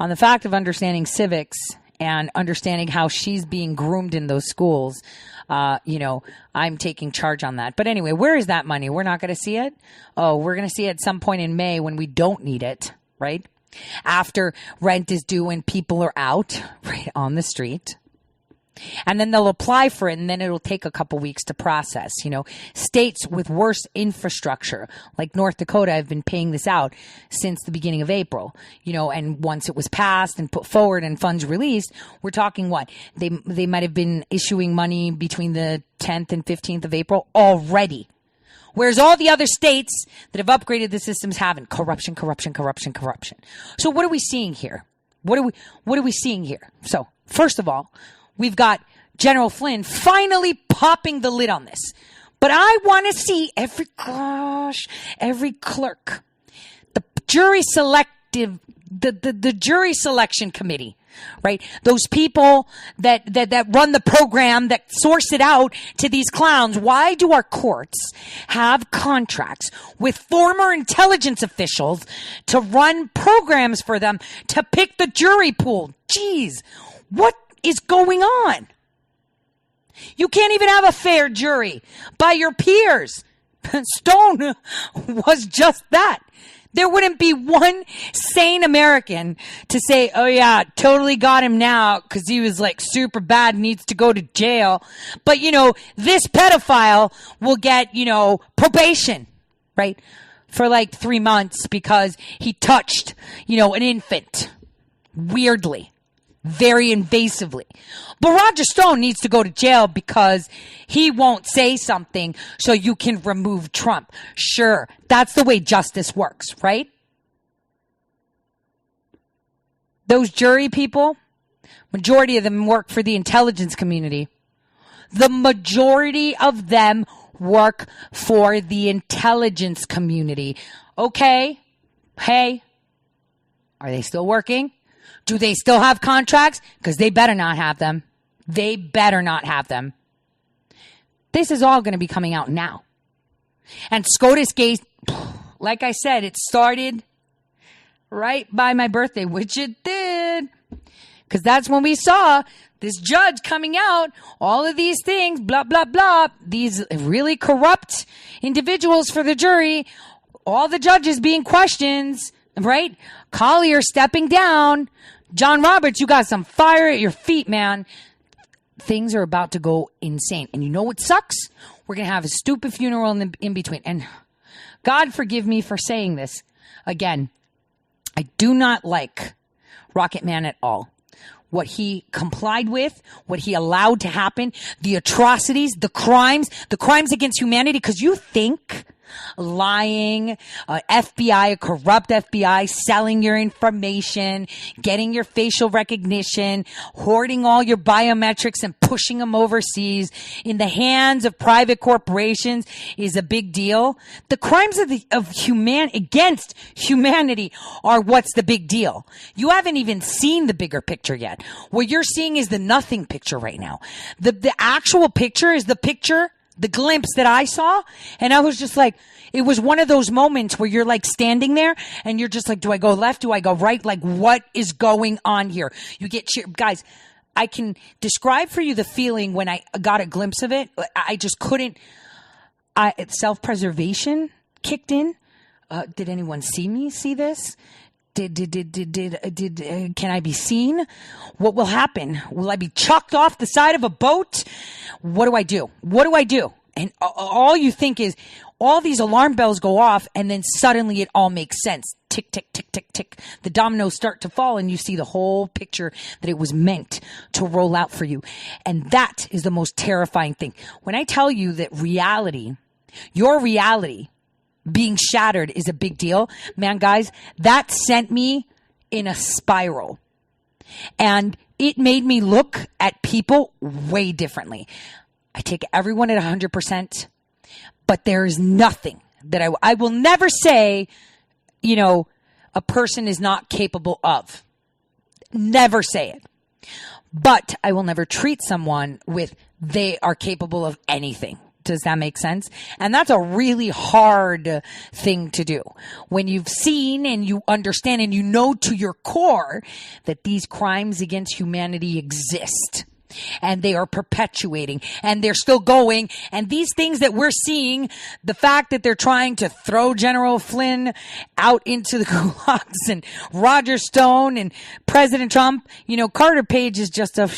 on the fact of understanding civics and understanding how she's being groomed in those schools, I'm taking charge on that. But anyway, where is that money? We're not going to see it? Oh, we're going to see it at some point in May when we don't need it, right? After rent is due and people are out, right, on the street. And then they'll apply for it, and then it'll take a couple weeks to process. States with worse infrastructure, like North Dakota, have been paying this out since the beginning of April. And once it was passed and put forward and funds released, we're talking what? They might have been issuing money between the 10th and 15th of April already. Whereas all the other states that have upgraded the systems haven't. Corruption. So what are we seeing here? What are we seeing here? So first of all, we've got General Flynn finally popping the lid on this. But I want to see every clerk, the jury selection committee, right? Those people that run the program, that source it out to these clowns. Why do our courts have contracts with former intelligence officials to run programs for them to pick the jury pool? Jeez, what is going on? You can't even have a fair jury by your peers. Stone was just that. There wouldn't be one sane American to say, oh yeah, totally got him now because he was like super bad, needs to go to jail. But this pedophile will get, probation, right? For like 3 months because he touched, an infant. Weirdly. Very invasively. But Roger Stone needs to go to jail because he won't say something so you can remove Trump. Sure, that's the way justice works, right? Those jury people, majority of them work for the intelligence community. The majority of them work for the intelligence community. Okay, hey, are they still working? Do they still have contracts? Because they better not have them. They better not have them. This is all going to be coming out now. And SCOTUS Gate, like I said, it started right by my birthday, which it did. Because that's when we saw this judge coming out, all of these things, blah, blah, blah, these really corrupt individuals for the jury, all the judges being questioned, right? Collier stepping down. John Roberts, you got some fire at your feet, man. Things are about to go insane. And you know what sucks? We're going to have a stupid funeral in between. And God forgive me for saying this. Again, I do not like Rocket Man at all. What he complied with, what he allowed to happen, the atrocities, the crimes against humanity. Because you think lying, FBI, a corrupt FBI, selling your information, getting your facial recognition, hoarding all your biometrics and pushing them overseas in the hands of private corporations is a big deal. The crimes against humanity are what's the big deal. You haven't even seen the bigger picture yet. What you're seeing is the nothing picture right now. The actual picture is the picture, the glimpse that I saw, and I was just like, it was one of those moments where you're like standing there and you're just like, do I go left? Do I go right? Like, what is going on here? You get guys, I can describe for you the feeling when I got a glimpse of it. I just couldn't. Self-preservation kicked in. Did anyone see this? Can I be seen? What will happen? Will I be chucked off the side of a boat? What do I do? What do I do? And all you think is all these alarm bells go off and then suddenly it all makes sense. Tick, tick, tick, tick, tick. The dominoes start to fall and you see the whole picture that it was meant to roll out for you. And that is the most terrifying thing. When I tell you that reality, your reality, being shattered is a big deal. Man, guys, that sent me in a spiral. And it made me look at people way differently. I take everyone at 100%, but there is nothing that I will never say, a person is not capable of. Never say it. But I will never treat someone with they are capable of anything. Does that make sense? And that's a really hard thing to do. When you've seen and you understand and you know to your core that these crimes against humanity exist and they are perpetuating and they're still going. And these things that we're seeing, the fact that they're trying to throw General Flynn out into the gulags and Roger Stone and President Trump, Carter Page is just it's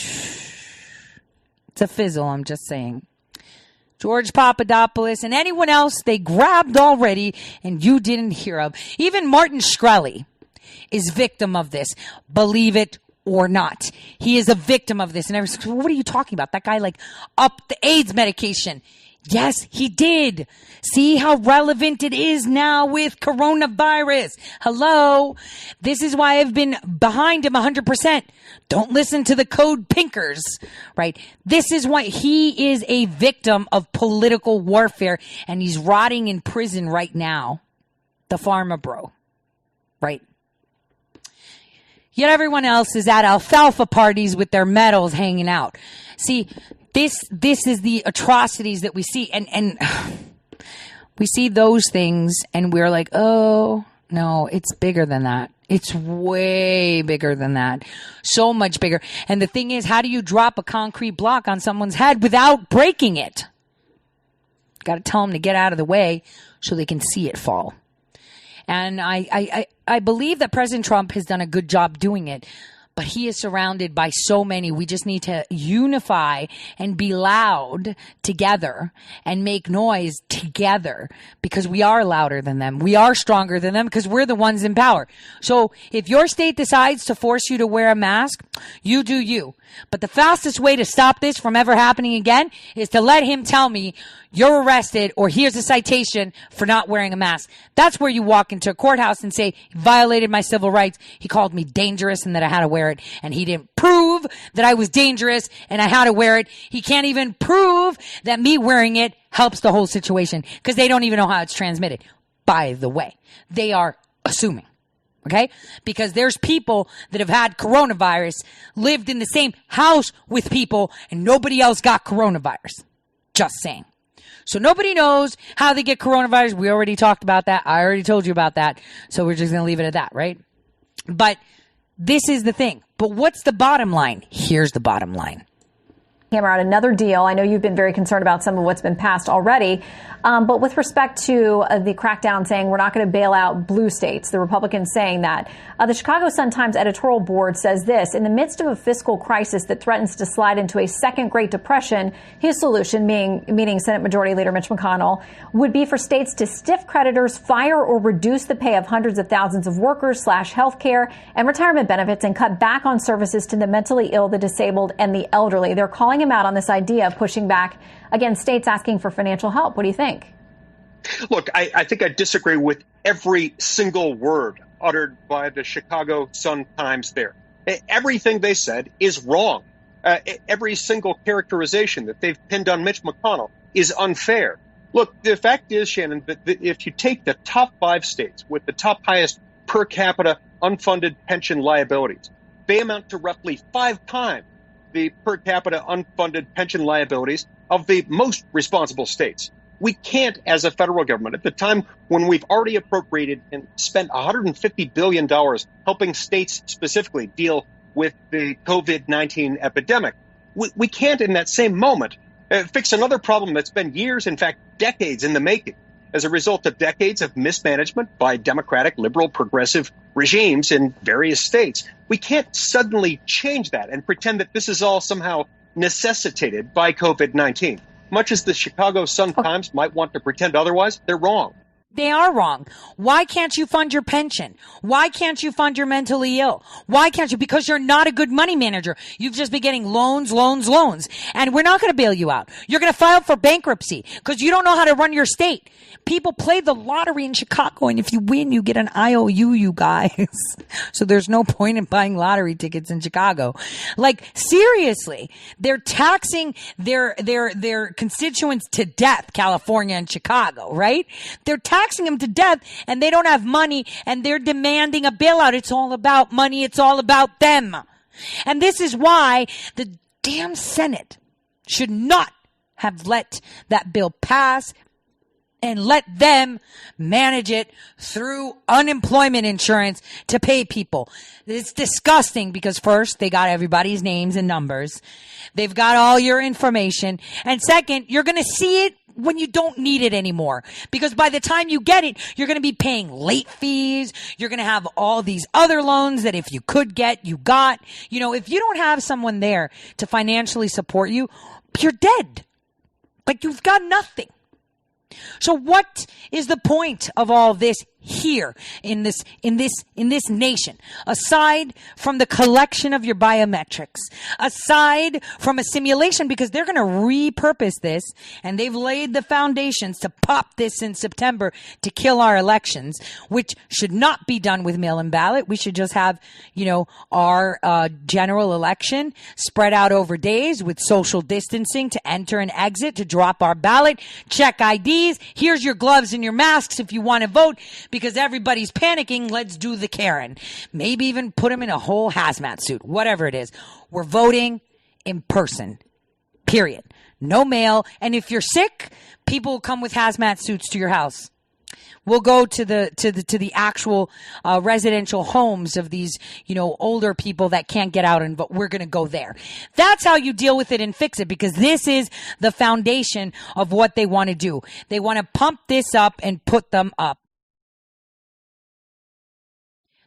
a fizzle. I'm just saying. George Papadopoulos and anyone else they grabbed already and you didn't hear of. Even Martin Shkreli is victim of this. Believe it or not. He is a victim of this. And everyone's like, what are you talking about? That guy upped the AIDS medication. Yes, he did. See how relevant it is now with coronavirus. Hello. This is why I've been behind him 100%. Don't listen to the code pinkers, right? This is why he is a victim of political warfare and he's rotting in prison right now. The pharma bro, right? Yet everyone else is at alfalfa parties with their medals hanging out. See, this is the atrocities that we see. And we see those things and we're like, oh, no, it's bigger than that. It's way bigger than that. So much bigger. And the thing is, how do you drop a concrete block on someone's head without breaking it? Got to tell them to get out of the way so they can see it fall. And I believe that President Trump has done a good job doing it. But he is surrounded by so many. We just need to unify and be loud together and make noise together because we are louder than them. We are stronger than them because we're the ones in power. So if your state decides to force you to wear a mask, you do you. But the fastest way to stop this from ever happening again is to let him tell me you're arrested or here's a citation for not wearing a mask. That's where you walk into a courthouse and say, he violated my civil rights. He called me dangerous and that I had to wear it. And he didn't prove that I was dangerous and I had to wear it. He can't even prove that me wearing it helps the whole situation because they don't even know how it's transmitted. By the way, they are assuming. Okay? Because there's people that have had coronavirus, lived in the same house with people, and nobody else got coronavirus. Just saying. So nobody knows how they get coronavirus. We already talked about that. I already told you about that. So we're just going to leave it at that, right? But This is the thing. But what's the bottom line? Here's the bottom line. Hammer out another deal. I know you've been very concerned about some of what's been passed already. But with respect to the crackdown saying we're not going to bail out blue states, the Republicans saying that, the Chicago Sun-Times editorial board says this: in the midst of a fiscal crisis that threatens to slide into a second Great Depression, his solution, meaning Senate Majority Leader Mitch McConnell, would be for states to stiff creditors, fire or reduce the pay of hundreds of thousands of workers, slash health care and retirement benefits, and cut back on services to the mentally ill, the disabled, and the elderly. They're calling him out on this idea of pushing back against states asking for financial help. What do you think? Look, I think I disagree with every single word uttered by the Chicago Sun-Times there. Everything they said is wrong. Every single characterization that they've pinned on Mitch McConnell is unfair. Look, the fact is, Shannon, that if you take the top 5 states with the top highest per capita unfunded pension liabilities, they amount to roughly 5 times the per capita unfunded pension liabilities of the most responsible states. We can't, as a federal government, at the time when we've already appropriated and spent $150 billion helping states specifically deal with the COVID-19 epidemic, we can't in that same moment fix another problem that's been years, in fact, decades in the making, as a result of decades of mismanagement by Democratic, liberal, progressive regimes in various states. We can't suddenly change that and pretend that this is all somehow necessitated by COVID-19. Much as the Chicago Sun-Times might want to pretend otherwise, they're wrong. They are wrong. Why can't you fund your pension? Why can't you fund your mentally ill? Why can't you? Because you're not a good money manager. You've just been getting loans. And we're not going to bail you out. You're going to file for bankruptcy because you don't know how to run your state. People play the lottery in Chicago, and if you win, you get an IOU, you guys. So there's no point in buying lottery tickets in Chicago. Like, seriously, they're taxing their constituents to death, California and Chicago, right? They're taxing them to death, and they don't have money, and they're demanding a bailout. It's all about money. It's all about them. And this is why the damn Senate should not have let that bill pass and let them manage it through unemployment insurance to pay people. It's disgusting because first, they got everybody's names and numbers. They've got all your information. And second, you're going to see it when you don't need it anymore. Because by the time you get it, you're going to be paying late fees. You're going to have all these other loans that if you could get, you got. You know, if you don't have someone there to financially support you, you're dead. Like, you've got nothing. So what is the point of all this here in this nation, aside from the collection of your biometrics, aside from a simulation, because they're going to repurpose this, and they've laid the foundations to pop this in September to kill our elections, which should not be done with mail-in ballot. We should just have, our general election spread out over days with social distancing to enter and exit, to drop our ballot, check IDs. Here's your gloves and your masks if you want to vote. Because everybody's panicking, let's do the Karen. Maybe even put them in a whole hazmat suit, whatever it is. We're voting in person, period. No mail. And if you're sick, people will come with hazmat suits to your house. We'll go to the actual residential homes of these, older people that can't get out, and we're going to go there. That's how you deal with it and fix it, because this is the foundation of what they want to do. They want to pump this up and put them up.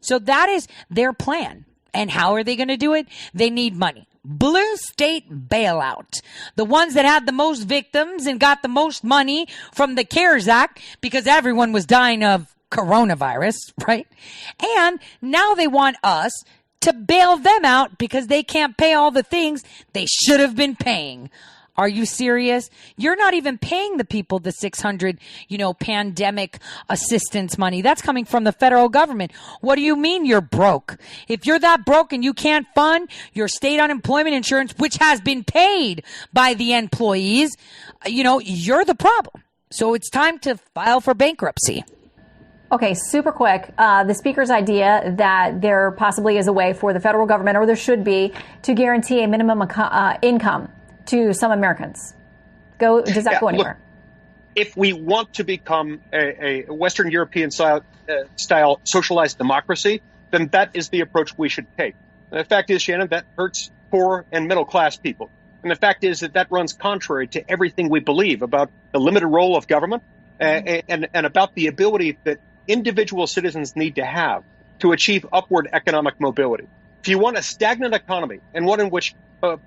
So that is their plan. And how are they going to do it? They need money. Blue state bailout. The ones that had the most victims and got the most money from the CARES Act, because everyone was dying of coronavirus, right? And now they want us to bail them out because they can't pay all the things they should have been paying. Are you serious? You're not even paying the people the $600, pandemic assistance money. That's coming from the federal government. What do you mean you're broke? If you're that broke and you can't fund your state unemployment insurance, which has been paid by the employees, you're the problem. So it's time to file for bankruptcy. Okay, super quick. The speaker's idea that there possibly is a way for the federal government, or there should be, to guarantee a minimum income to some Americans. Does that go anywhere? Look, if we want to become a Western European style socialized democracy, then that is the approach we should take. And the fact is, Shannon, that hurts poor and middle class people. And the fact is that runs contrary to everything we believe about the limited role of government and about the ability that individual citizens need to have to achieve upward economic mobility. If you want a stagnant economy and one in which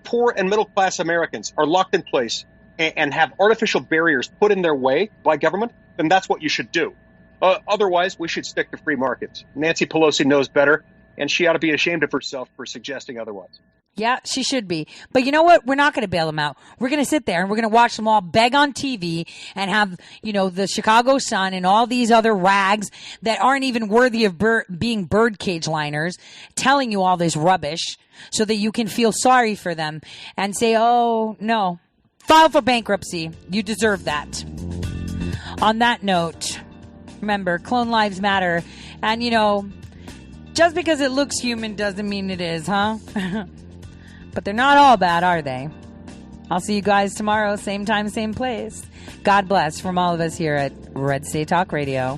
poor and middle class Americans are locked in place and have artificial barriers put in their way by government, then that's what you should do. Otherwise, we should stick to free markets. Nancy Pelosi knows better, and she ought to be ashamed of herself for suggesting otherwise. Yeah, she should be. But you know what? We're not going to bail them out. We're going to sit there and we're going to watch them all beg on TV and have, the Chicago Sun and all these other rags that aren't even worthy of being birdcage liners telling you all this rubbish so that you can feel sorry for them and say, oh, no, file for bankruptcy. You deserve that. On that note, remember, clone lives matter. And, just because it looks human doesn't mean it is, huh? But they're not all bad, are they? I'll see you guys tomorrow, same time, same place. God bless from all of us here at Red State Talk Radio.